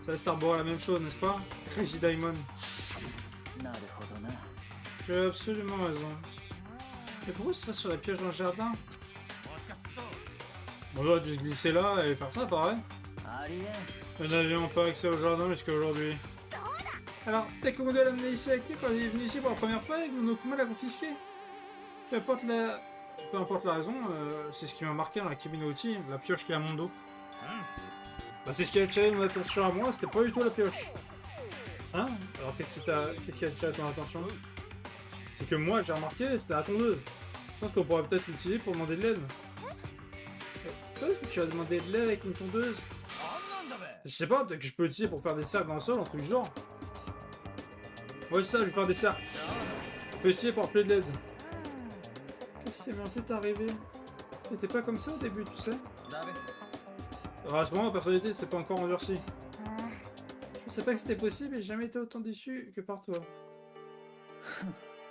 Sa veste arbore la même chose, n'est-ce pas? Crazy Diamond. Tu as absolument raison. Mais pourquoi ce serait sur la pioche dans le jardin? On aurait dû se glisser là et faire ça, pareil. Nous n'avions pas accès au jardin jusqu'à aujourd'hui. Alors, Takemono l'a amené ici avec lui quand il est venu ici pour la première fois et Monokuma l'a confisqué. Peu importe la raison, c'est ce qui m'a marqué dans la cabine à outils, la pioche qui est à mon dos. Bah, c'est ce qui a attiré mon attention à moi, c'était pas du tout la pioche. Hein? Alors qu'est-ce qui a attiré ton attention? C'est que moi j'ai remarqué, c'était la tondeuse. pense qu'on pourrait peut-être l'utiliser pour demander de l'aide. Toi, est-ce que tu as demandé de l'aide avec une tondeuse? Je sais pas, peut-être que je peux l'utiliser pour faire des cercles dans le sol, en truc du genre. Ouais, c'est ça, je vais faire des cercles. Je peux essayer pour appeler de l'aide. Qu'est-ce qui m'est un peu arrivé? C'était pas comme ça au début, tu sais. À ce moment, ma personnalité c'est pas encore endurcie. Je sais pas que c'était possible et j'ai jamais été autant déçu que par toi.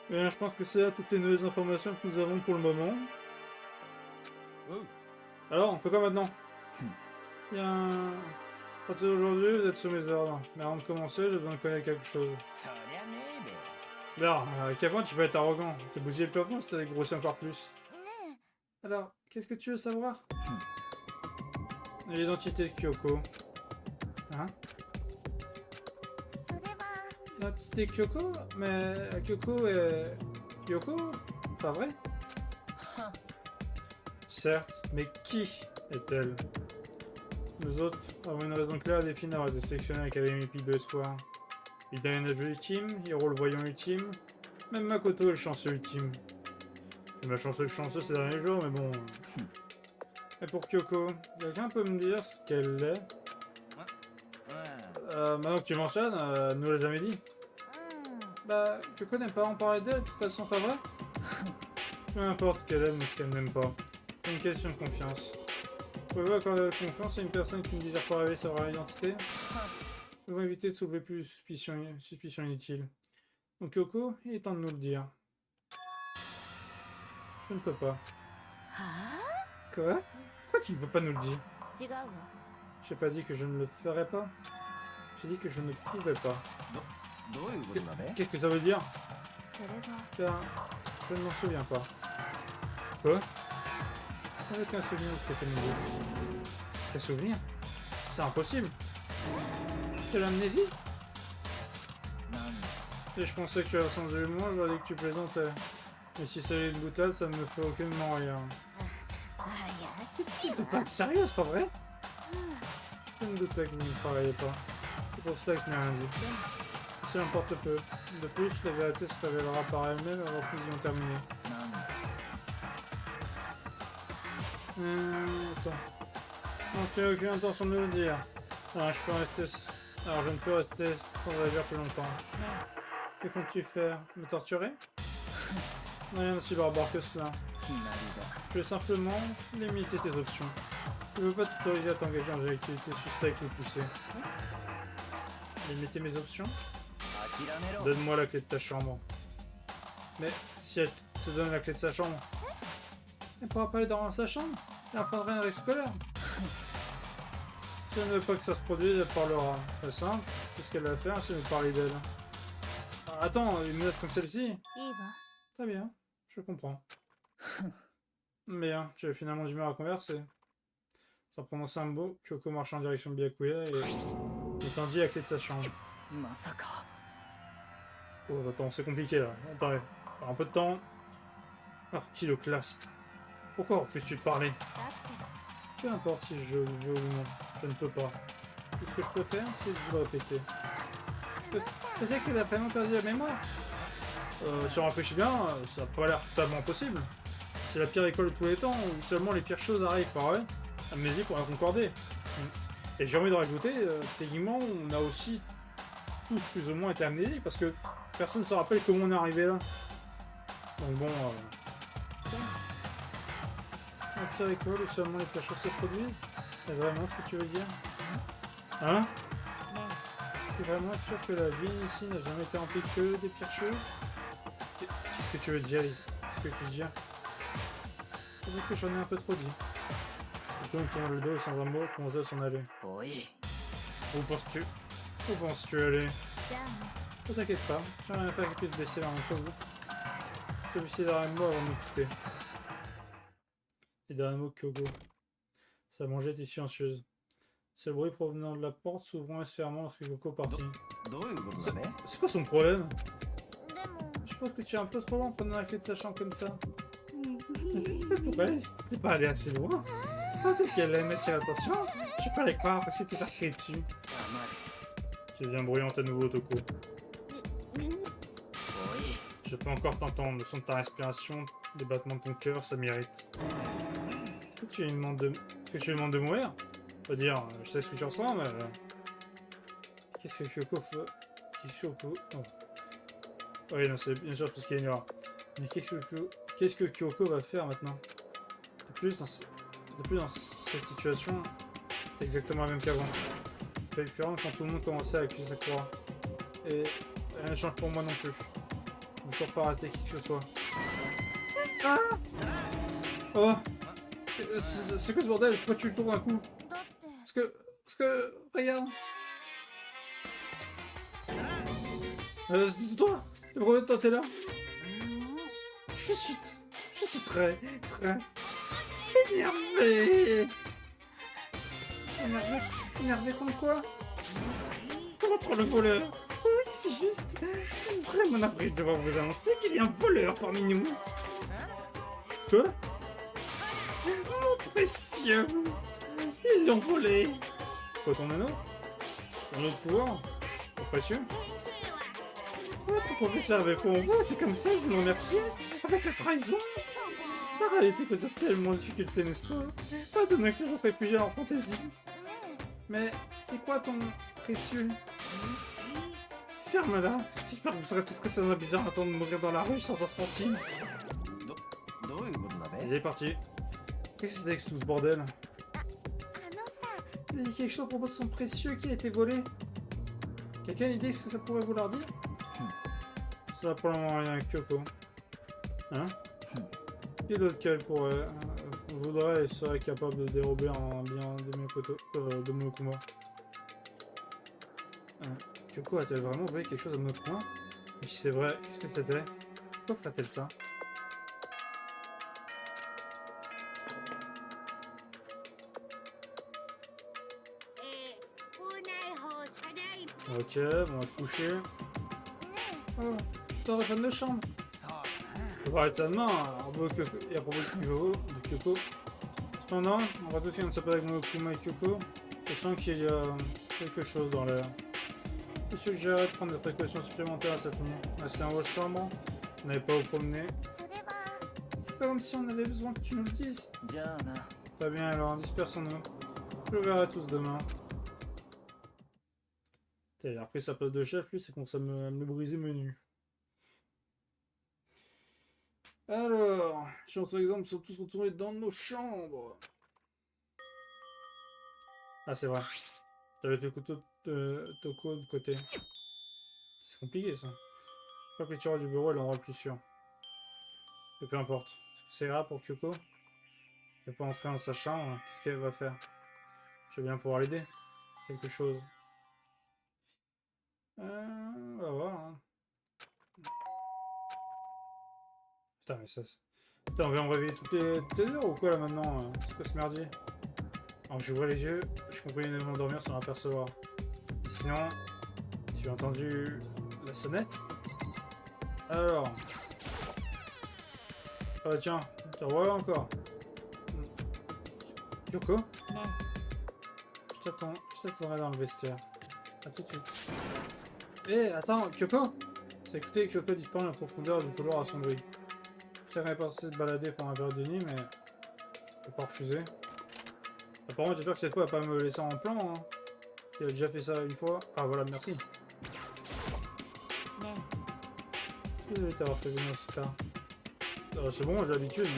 Bien, je pense que c'est là toutes les nouvelles informations que nous avons pour le moment. Alors, on fait quoi maintenant? Bien... À partir d'aujourd'hui, vous êtes sous mes ordres. Mais avant de commencer, j'ai besoin de connaître quelque chose. Bien, à quel point tu peux être arrogant? T'es bousillé le plafond, c'était grossi encore plus. Alors, qu'est-ce que tu veux savoir? L'identité de Kyoko. Hein? L'identité de Kyoko? Mais Kyoko est... Kyoko? Pas vrai? Certes, mais qui est-elle? Nous autres avons une raison claire et définie de sélectionner l'Académie Pic de l'Espoir. Idana est ultime, Hiro le voyant ultime, même Makoto est le chanceux ultime. C'est ma chanceux ces derniers jours, mais bon... Et pour Kyoko, quelqu'un peut me dire ce qu'elle est? Maintenant que tu mentionnes, elle nous l'a jamais dit. Bah, Kyoko n'aime pas en parler d'elle, de toute façon, pas vrai? Peu importe ce qu'elle aime ou ce qu'elle n'aime pas. C'est une question de confiance. Pouvez-vous accorder votre confiance à une personne qui ne désire pas révéler sa vraie identité? Nous devons éviter de soulever plus de suspicions inutiles. Donc Kyoko, il est temps de nous le dire. Je ne peux pas. Quoi? Pourquoi tu ne peux pas nous le dire? J'ai pas dit que je ne le ferais pas. J'ai dit que je ne pouvais pas. Qu'est-ce que ça veut dire? Car je ne m'en souviens pas. Quoi? Avec un souvenir de ce qu'était mon but. Quel souvenir? C'est impossible. Tu as l'amnésie? Et je pensais que tu avais le sens de l'humour, j'aurais dit que tu plaisantais. Mais si c'est une boutade, ça ne me fait aucunement rien. Tu peux pas être sérieux, c'est pas vrai? Je me doutais que vous ne travaillez pas. C'est pour cela que je n'ai rien dit. Cela importe peu. De plus, la vérité se révélera par elle-même avant que nous ayons terminé. Attends. Non, tu n'as aucune intention de me le dire. Alors, je ne peux rester sans agir plus longtemps. Que comptes-tu faire? Me torturer? Rien d'aussi barbare que cela. Je vais simplement limiter tes options. Je ne veux pas t'autoriser à t'engager dans des activités suspectes ou poussées. Limiter mes options? Donne-moi la clé de ta chambre. Mais si elle te donne la clé de sa chambre, elle ne pourra pas aller dans sa chambre. Elle enfreindrait une règle scolaire. Si elle ne veut pas que ça se produise, elle parlera. C'est simple, c'est ce qu'elle va faire si vous parlez d'elle. Attends, une menace comme celle-ci? Très bien, je comprends. Bien, tu as finalement du mal à converser. Sans prononcer un mot, Kyoko marche en direction de Byakuya et tendit la clé de sa chambre. Oh, attends, c'est compliqué là. Attendez, un peu de temps. Archiloclaste. Pourquoi refuses-tu de parler? Peu importe si je le veux ou non, je ne peux pas. Tout ce que je peux faire, c'est de vous le répéter. Peut-être qu'elle a vraiment perdu la mémoire. Si on réfléchit bien, ça n'a pas l'air totalement possible. C'est la pire école de tous les temps, où seulement les pires choses arrivent, par vrai. Amnésie pourrait concorder. Et j'ai envie de rajouter, techniquement, on a aussi tous plus ou moins été amnésiques, parce que personne ne se rappelle comment on est arrivé là. Donc bon... La pire école, où seulement les pires choses se produisent? C'est vraiment ce que tu veux dire? Hein? Tu es vraiment sûr que la vie ici n'a jamais été remplie que des pires choses? Qu'est-ce que tu veux dire? Qu'est-ce que tu veux dire? Je crois que j'en ai un peu trop dit. Je tourne le dos sans un mot, commence à s'en aller. Où penses-tu aller? Ne t'inquiète pas, j'ai rien à faire que de baisser vers mon vous. Celui-ci derrière moi avant de m'écouter. Et derrière mot Kyogo. Sa mangette est silencieuse. C'est le bruit provenant de la porte s'ouvrant et se fermant lorsque Kyoko partit. C'est quoi son problème? Je pense que tu es un peu trop loin en prenant la clé de sa chambre comme ça. Pourquoi t'es pas allé assez loin? Peut-être qu'elle aime attirer l'attention. Je vais pas les croire parce que t'es pas crié dessus. Tu deviens bruyante à nouveau, Toko. Je peux encore t'entendre, le son de ta respiration, les battements de ton cœur, ça m'irrite. Est-ce que tu lui demandes de mourir? Faut dire, je sais ce que tu ressens, mais... Qu'est-ce que Kyoko fait? Kyoko... Oh. Oui, non, c'est bien sûr tout ce qui est ignorant. Mais qu'est-ce que Kyoko va faire maintenant? De plus, dans cette situation, c'est exactement la même qu'avant. C'est pas différent quand tout le monde commençait à accuser Sakura. Et rien ne change pour moi non plus. Je ne toujours pas rater qui que ce soit. Ah! Oh! C'est quoi ce bordel? Pourquoi tu le tournes d'un coup? Parce que... Regarde! C'est toi? Pourquoi toi t'es là? Je suis très énervé! Énervé contre quoi? Contre le voleur! Oui, c'est juste. Je suis vraiment navré de devoir vous annoncer qu'il y a un voleur parmi nous. Quoi? Mon précieux! Ils l'ont volé! Quoi, ton anneau? Ton autre pouvoir? Mon précieux? Votre professeur avait fait en voix, c'est comme ça que vous l'en remerciez? Avec la trahison? La réalité peut dire tellement de difficultés, n'est-ce pas? Pas de que je serais réfugié en fantaisie. Mais c'est quoi ton précieux? Ferme-la. J'espère que vous serez tous restés dans un bizarre attendre de mourir dans la rue sans un centime. Il est parti. Qu'est-ce que c'était que tout ce bordel? Il y a quelque chose à propos de son précieux qui a été volé. Quelqu'un a une idée de ce que ça pourrait vouloir dire? Ça n'a probablement rien avec Kyoko. Hein? Qui d'autre qu'elle pourrait... voudrait et serait capable de dérober un bien de Monokuma? Kyoko a-t-elle vraiment volé quelque chose à Monokuma? Et si c'est vrai, qu'est-ce que c'était? Pourquoi ferait-elle ça? Ok, bon, on va se coucher. Oh, t'as la femme de chambre. On va arrêter ça demain, à propos de Kyoko. Cependant, on va tout finir de s'appeler avec Monokuma et Kyoko. Je sens qu'il y a quelque chose dans l'air. Je suggère de prendre des précautions supplémentaires cette nuit. Restez dans votre chambre, vous n'avez pas à vous promener. C'est pas comme si on avait besoin que tu nous le dises. Très bien alors, dispersons-nous. Je vous verrai tous demain. Il a repris sa place de chef, lui, c'est qu'on ça me briser menu. Alors, si on exemple, ils sont tous retournés dans nos chambres. Ah, c'est vrai. J'avais le couteau de Toko de côté. C'est compliqué, ça. Je crois que les tiroirs du bureau, elle en aura le plus sûr. Mais peu importe. Est-ce que c'est grave pour Kyoko? Elle peut pas entrer dans sa chambre. Qu'est-ce qu'elle va faire? Je vais bien pouvoir l'aider. Quelque chose. On va voir, hein. Putain, mais ça... Putain, on va me réveiller toutes les heures ou quoi, là, maintenant? C'est quoi ce merdier? Alors, j'ouvrais les yeux, je comprenais de m'endormir sans l'apercevoir. Sinon, tu as entendu la sonnette? Alors... Ah tiens, te revoilà encore. Kyoko? Je t'attendrai dans le vestiaire. A tout de suite. Eh, attends, Kyoko? C'est écouté, Kyoko disparaît dans la profondeur du couloir assombri. Je sais qu'on est passé de balader pendant la période de nuit, mais... je peux pas refuser. Apparemment, j'espère que cette fois, elle va pas me laisser en plan, hein. Elle a déjà fait ça une fois. Ah voilà, merci. Désolé d'avoir fait venir aussi tard. C'est bon, j'ai l'habitude.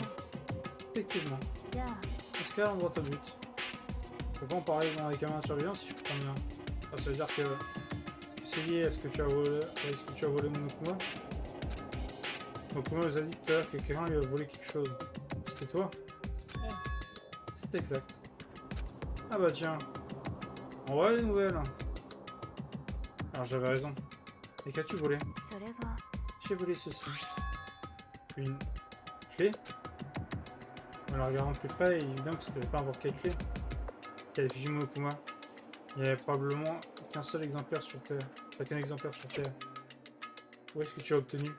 Effectivement. Dans ce cas, on droit au but. Faut pas en parler dans les caméras de surveillance si je comprends bien. Ah, ça veut dire que c'est lié à ce que tu as volé, Monokuma. Monokuma nous a dit tout à l'heure que quelqu'un lui a volé quelque chose. C'était toi? C'est exact. Ah bah tiens. On voit les nouvelles. Alors j'avais raison. Et qu'as-tu volé? J'ai volé ceci. Une clé? En la regardant de plus près, il est évident que c'était pas n'importe quelle clé. Il y a l'effigie Monokuma. Il n'y avait probablement qu'un seul exemplaire sur Terre. Pas qu'un exemplaire sur Terre. Où est-ce que tu as obtenu?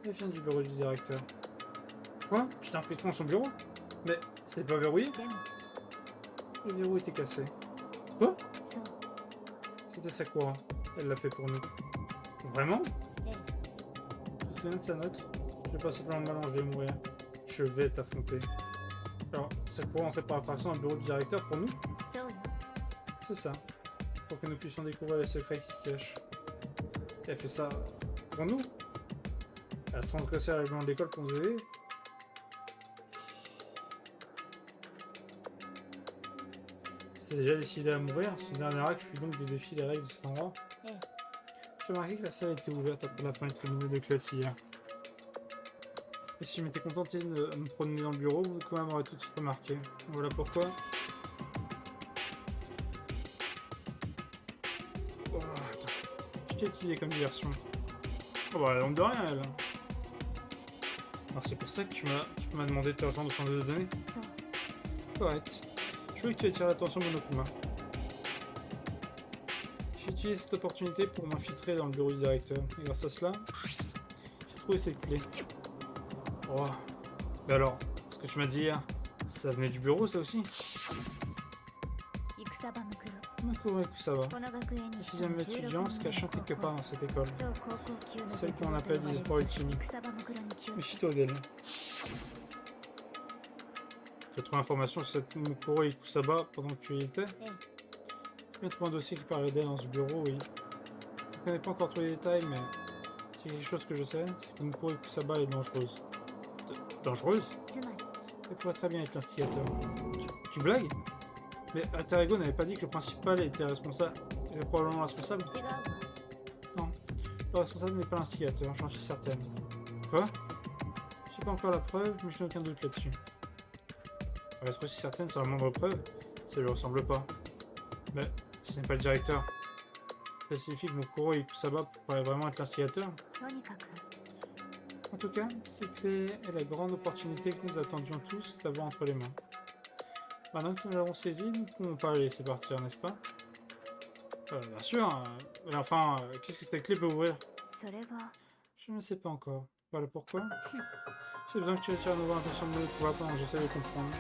Elle vient du bureau du directeur. Quoi? Tu t'es infiltré dans son bureau? Mais c'était pas verrouillé? Le verrou était cassé. Quoi? C'était Sakura. Elle l'a fait pour nous. Vraiment? souviens de sa note? Je vais pas simplement me mélanger, je vais mourir. Je vais t'affronter. Alors, ça pourrait entrer par attraction dans le bureau du directeur pour nous? C'est ça. Pour que nous puissions découvrir les secrets qui s'y cachent. Elle fait ça pour nous? Elle a transgressé le règlement d'école pour nous aider? C'est déjà décidé à mourir. Son dernier acte fut donc de défier les règles de cet endroit. J'ai remarqué que la salle était ouverte après la fin des de classe hier. Et si je m'étais contenté de me promener dans le bureau, quand même m'aurait tout de suite remarqué. Voilà pourquoi. Oh, attends. Je t'ai utilisé comme diversion. Oh bah, elle honte de rien, elle. Alors c'est pour ça que tu m'as demandé de te rejoindre au centre de données? Correct. Je voulais que tu attires l'attention de Monokuma. J'ai utilisé cette opportunité pour m'infiltrer dans le bureau du directeur. Et grâce à cela, j'ai trouvé cette clé. Oh. Mais alors, ce que tu m'as dit hier, ça venait du bureau, ça aussi? Makuro Ikusaba. La sixième étudiante se cachant quelque part dans cette école. Celle qu'on appelle des espoirs ultimes. Méfie-toi d'elle. Tu as trouvé l'information sur cette Makuro Ikusaba pendant que tu y étais? Je viens de trouver un dossier qui parlait d'elle dans ce bureau, oui. Je ne connais pas encore tous les détails, mais c'est quelque chose que je sais, c'est que Makuro Ikusaba est dangereuse. Dangereuse? Elle pourrait très bien être l'instigateur. Tu blagues? Mais Alter Ego n'avait pas dit que le principal était responsable. Était probablement responsable? Non. Le responsable n'est pas l'instigateur, j'en suis certaine. Quoi? Je sais pas encore la preuve, mais je n'ai aucun doute là-dessus. Elle être aussi certaine sur la moindre preuve, ça lui ressemble pas. Mais ce n'est pas le directeur. Ça signifie que Makuro Ikusaba pourrait vraiment être l'instigateur? En tout cas, cette clé est la grande opportunité que nous attendions tous d'avoir entre les mains. Maintenant que nous l'avons saisie, nous ne pouvons pas la laisser partir, n'est-ce pas? Bien sûr, mais enfin, qu'est-ce que cette clé peut ouvrir? Je ne sais pas encore. Voilà pourquoi. J'ai besoin que tu attires à nouveau l'attention de Monokuma pendant que j'essaie de comprendre.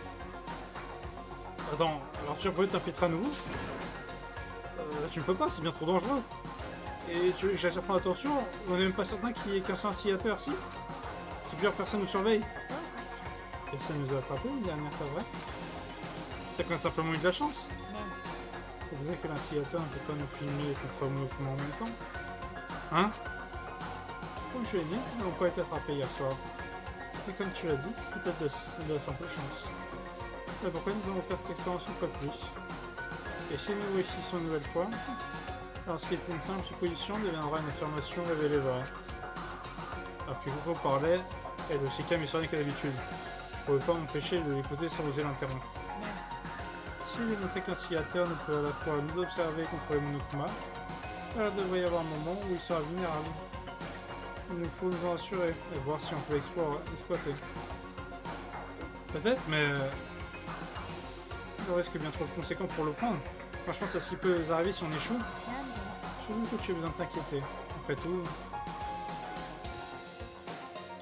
Attends, alors tu peux t'infiltrer à nouveau? Tu ne peux pas, c'est bien trop dangereux. Et tu veux que j'attire ton attention? On n'est même pas certain qu'il y ait qu'un seul instigateur, si? Si plusieurs personnes nous surveillent. Personne nous a attrapés une dernière fois, vrai? T'as quand même simplement eu de la chance. Faut dire que l'instigateur ne peut pas nous filmer contre Monokuma en même temps. Hein? Comme je l'ai dit, nous n'avons pas été attrapés hier soir. Et comme tu l'as dit, c'est peut-être de la simple chance. C'est pourquoi nous allons faire cette expérience une fois de plus. Et si nous réussissons une nouvelle fois, alors ce qui était une simple supposition deviendra une affirmation révélée vraie. Alors que Koko parlait, elle est aussi calme et sereine qu'à d'habitude. Je ne pouvais pas m'empêcher de l'écouter sans oser l'interrompre. Si il est montré que l'instigateur ne peut à la fois nous observer contre les Monokuma, alors il devrait y avoir un moment où il sera vulnérable. Il nous faut nous en assurer et voir si on peut l'exploiter. Peut-être, mais le risque est bien trop conséquent pour le prendre. Franchement, c'est ce qui peut arriver si on échoue. Je veux que tu aies besoin de t'inquiéter. Après tout,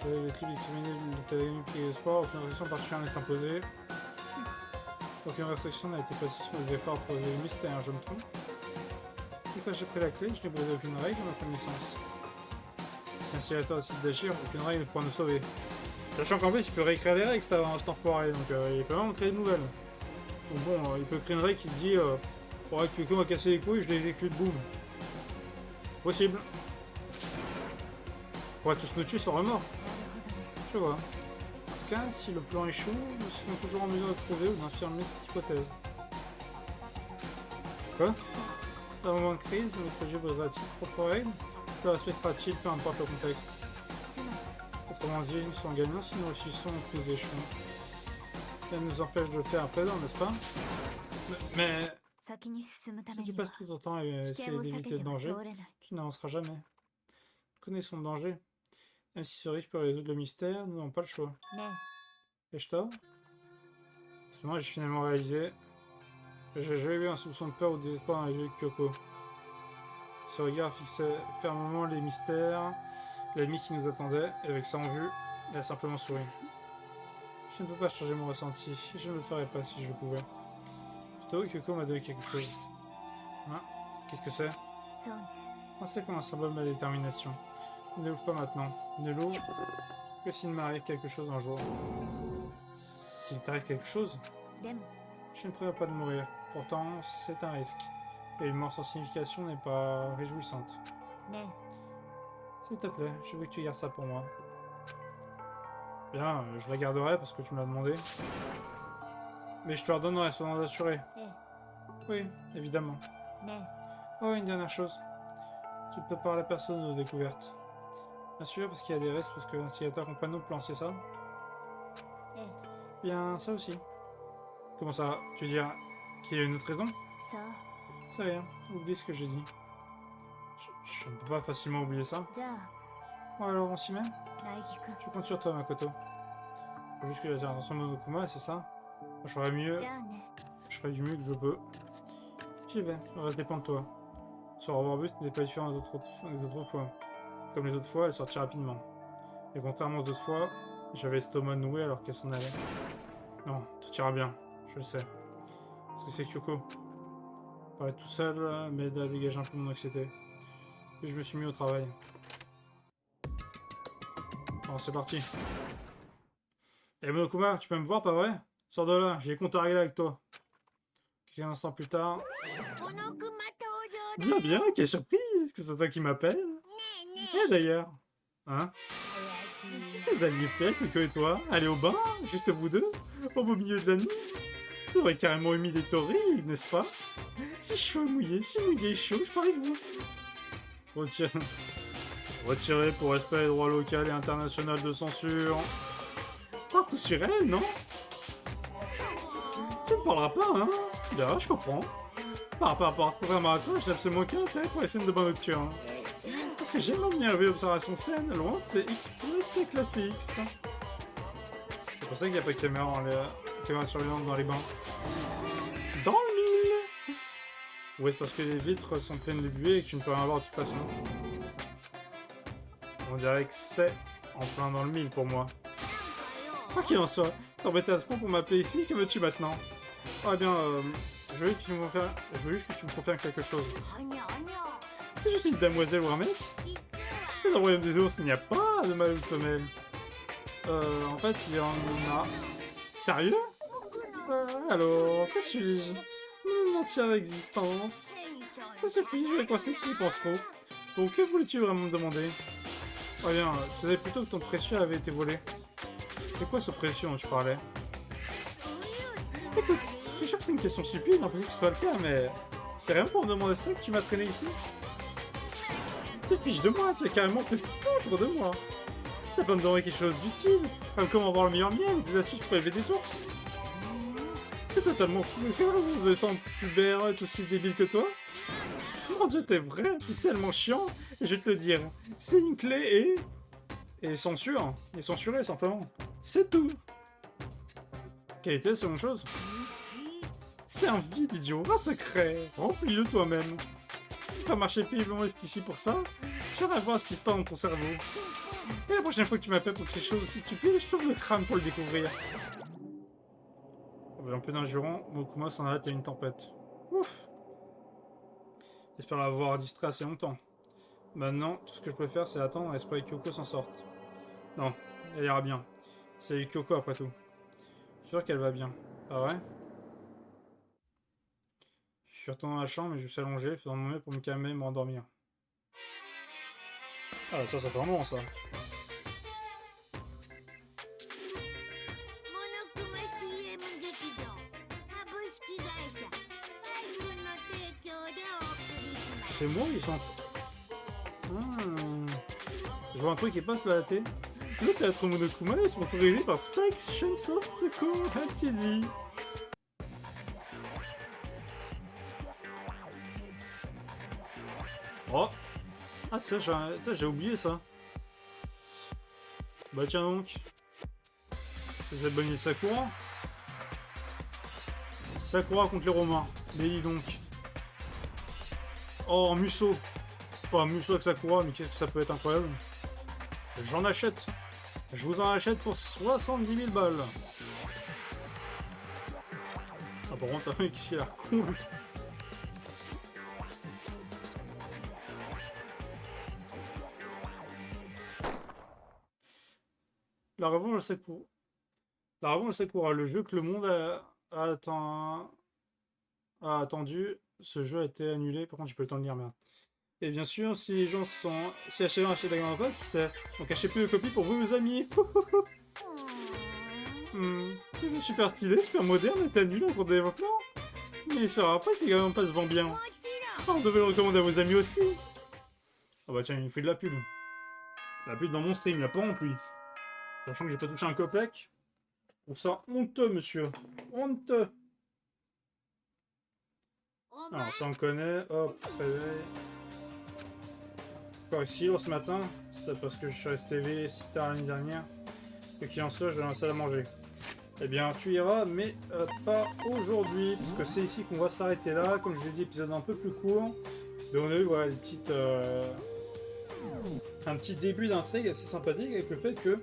tu avais vécu l'extrémité de l'académie des espoirs, aucune restriction particulière n'est imposée. Aucune restriction n'a été placée sur les efforts pour résoudre le mystère, je me trompe. Et quand j'ai pris la clé, je n'ai brisé aucune règle à ma connaissance. Si un instigateur décide d'agir, aucune règle ne pourra nous sauver. Sachant qu'en plus, il peut réécrire les règles, cet enfoiré, donc il peut vraiment créer de nouvelles. Donc bon, il peut créer une règle qui dit faudrait que quelqu'un m'a cassé les couilles, je l'exécute, boum. Possible. On pourrait tous nous tuer sans remords. Je vois. Dans ce cas, si le plan échoue, nous serons toujours en mesure de prouver ou d'infirmer cette hypothèse. Quoi? Dans un moment de crise, notre jeu brisera-t-il ses propres règles? Se respectera-t-il, peu importe le contexte? Autrement dit, nous sommes gagnants si nous réussissons ou que nous échouons. Ça nous empêche de le faire à présent, n'est-ce pas? Mais si tu passes tout ton temps à essayer d'éviter le danger, tu n'avanceras jamais. Connaissons le danger. Même si ce risque peut résoudre le mystère, nous n'avons pas le choix. Et je t'avoue, à ce moment, j'ai finalement réalisé que j'avais eu un soupçon de peur ou de désespoir dans les yeux de Kyoko. Ce regard fixait fermement les mystères, l'ennemi qui nous attendait, et avec ça en vue, elle a simplement souri. Je ne peux pas changer mon ressenti, et je ne le ferais pas si je pouvais. Plutôt, Kyoko m'a donné quelque chose. Hein? Qu'est-ce que c'est? C'est comme un symbole de ma détermination. Ne l'ouvre pas maintenant. Ne l'ouvre que s'il m'arrive quelque chose un jour. S'il t'arrive quelque chose, je ne prévois pas de mourir. Pourtant, c'est un risque. Et une mort sans signification n'est pas réjouissante. S'il te plaît, je veux que tu gardes ça pour moi. Bien, je la garderai parce que tu me l'as demandé. Mais je te la redonnerai, sois assuré. Oui, évidemment. Oh, une dernière chose. Tu ne peux parler à personne de nos découvertes. Bien sûr, parce qu'il y a des risques, parce que l'instigateur comprenne nos plans, c'est ça? Bien, ça aussi. Comment ça? Tu veux dire qu'il y a une autre raison? C'est rien, oublie ce que j'ai dit. Je ne peux pas facilement oublier ça. Bon, alors on s'y met? Je compte sur toi, Makoto. Faut juste que j'attire l'attention de Monokuma, c'est ça? Je ferai mieux. Je ferai du mieux que je peux. J'y vais, le reste dépend de toi. Ce revoir boost n'est pas différent des autres fois. Comme les autres fois, elle sortit rapidement. Et contrairement aux autres fois, j'avais l'estomac noué alors qu'elle s'en allait. Non, tout ira bien, je le sais. Parce que c'est Kyoko. Parler tout seul m'aide à dégager un peu mon anxiété. Et je me suis mis au travail. Bon, c'est parti. Eh Monokuma, tu peux me voir, pas vrai? Sors de là, j'ai les comptes à régler avec toi. Quelques instants plus tard... Bien, bien, quelle surprise! Est-ce que c'est toi qui m'appelle? Eh d'ailleurs. Hein? Qu'est-ce que vous alliez faire, Kyoko et toi? Aller au bain? Juste vous deux? Au beau milieu de la nuit? Ça aurait carrément humide et torride, n'est-ce pas? Si chaud et mouillé, si mouillé et chaud, je parie de vous. Retiré pour respect des droits local et international de censure. Partout sur elle, non? Tu ne parleras pas, hein? Bien, je comprends. Par rapport à programme à toi, j'ai absolument aucun intérêt pour les scènes de bain nocturne. Parce que j'aime admirer l'observation scène, loin de ces exploits classiques. C'est pour ça qu'il n'y a pas de caméra surveillante dans les bains. Dans le mille! Ou est-ce parce que les vitres sont pleines de buée et que tu ne peux rien voir de toute façon? On dirait que c'est en plein dans le mille pour moi. Quoi qu'il en soit, t'embêtes à ce point pour m'appeler ici, que veux-tu maintenant? Ah bien, je veux juste que tu me confirmes quelque chose. C'est juste une demoiselle ou un mec? Dans le royaume des ours, il n'y a pas de mâle ou de femelle. En fait, il y en a... Sérieux? Alors, que suis-je? Mon entière existence. Ça suffit, je vais coincer s'il pense trop. Donc, que voulais-tu vraiment me demander? Ah bien, tu savais plutôt que ton précieux avait été volé. C'est quoi ce précieux dont tu parlais? Écoute, je suis sûr que c'est une question stupide, impossible que ce soit le cas, mais... C'est rien pour me demander ça que tu m'as traîné ici? Tu te fiches de moi, tu as carrément te foutre de moi. Ça peut me donner quelque chose d'utile, comme comment avoir le meilleur miel, des astuces pour élever des sources. C'est totalement fou, est-ce que vous le sens Hubert est aussi débile que toi? Mon dieu, t'es vrai, t'es tellement chiant, et je vais te le dire, c'est une clé et censure, et censuré simplement. C'est tout. Quelle était la seconde chose? C'est un vide, idiot, un secret, remplis-le toi-même. Tu vas marcher péniblement jusqu'ici pour ça? J'aimerais voir ce qui se passe dans ton cerveau. Et la prochaine fois que tu m'appelles pour quelque chose aussi stupide, je t'ouvre le crâne pour le découvrir. Un peu d'un jurant, Monokuma s'en arrête à une tempête. Ouf! J'espère l'avoir distrait assez longtemps. Maintenant, tout ce que je peux faire, c'est attendre et espérer que Kyoko s'en sorte. Non, elle ira bien. C'est Kyoko après tout. Je suis sûr qu'elle va bien. Pas vrai? Je suis retourné dans la chambre et je me suis allongé, faisant mon mieux pour me calmer et me rendormir. Ah, ça fait vraiment ça. C'est moi, ils sont... Je vois un truc qui passe là à la télé. Le théâtre Monokuma est sponsorisé par Spike Chunsoft Co. Ltd. Oh! Ah ça, j'ai oublié ça. Bah tiens donc. C'est abonné Sakura. Sakura contre les Romains. Mais dis donc. Oh, Musso. Pas Musso avec Sakura, mais qu'est-ce que ça peut être incroyable. J'en achète. Je vous en achète pour 70 000 balles. Ah, par contre, un mec qui a l'air con. La revanche, c'est pour... La revanche, c'est pour le jeu que le monde a attendu. Ce jeu a été annulé. Par contre, j'ai pas eu le temps de lire, merde. Et bien sûr, si les gens sont... Si H1 achète la grande copie, c'est... Donc achetez plus de copies pour vous, vos amis. Ce jeu super stylé, super moderne, est annulé en cours de développement. Mais il sera après si quand même pas se vend bien. On devait le recommander à vos amis aussi. Ah bah tiens, il fait de la pub. La pub dans mon stream, la pas honte lui. Sachant que j'ai pas touché un copec. Je trouve ça honteux, monsieur. Honteux. Alors, ça on connaît. Hop, réveil. Encore ici, ce matin. C'est parce que je suis resté éveillé si tard l'année dernière. Et qu'il en soit, je vais dans la salle à manger. Eh bien, tu iras, mais pas aujourd'hui. Parce que c'est ici qu'on va s'arrêter là. Comme je l'ai dit, épisode un peu plus court. Mais on a eu voilà, une petite, un petit début d'intrigue assez sympathique avec le fait que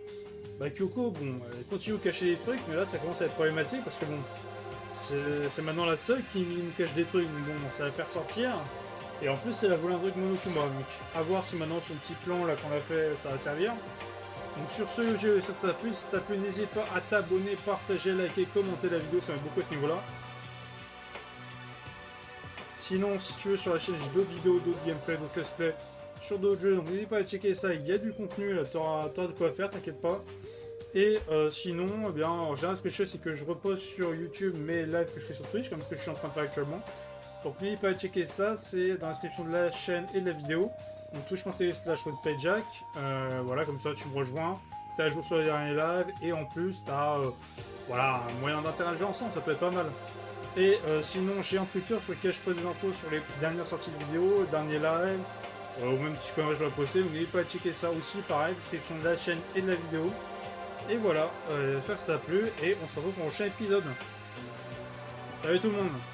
Kyoko, bon, elle continue de cacher des trucs, mais là ça commence à être problématique parce que bon, c'est maintenant la seule qui nous cache des trucs, donc bon, ça va faire sortir. Et en plus, elle a volé un truc Monokuma, donc à voir si maintenant son petit plan là qu'on a fait, ça va servir. Donc sur ce, j'espère que ça t'a plu. Si ça t'a plu, n'hésite pas à t'abonner, partager, liker, commenter la vidéo, ça m'aide beaucoup à ce niveau-là. Sinon, si tu veux, sur la chaîne, j'ai d'autres vidéos, d'autres gameplays, d'autres let's play sur d'autres jeux, donc n'hésite pas à checker ça, il y a du contenu, là, t'auras de quoi faire, t'inquiète pas. Et sinon, eh bien, en général, ce que je fais, c'est que je repose sur YouTube mes lives que je fais sur Twitch, comme ce que je suis en train de faire actuellement. Donc n'hésite pas à checker ça, c'est dans la description de la chaîne et de la vidéo. Donc twitch.tv/Jack, voilà, comme ça tu me rejoins, t'as à jour sur les derniers lives, et en plus t'as voilà, un moyen d'interagir ensemble, ça peut être pas mal. Et sinon, j'ai un Twitter sur lequel je poste des infos sur les dernières sorties de vidéos, derniers lives, ou même si je vais la poster, donc n'hésitez pas à checker ça aussi, pareil, description de la chaîne et de la vidéo. Et voilà, j'espère que ça t'a plu, et on se retrouve pour le prochain épisode. Salut tout le monde!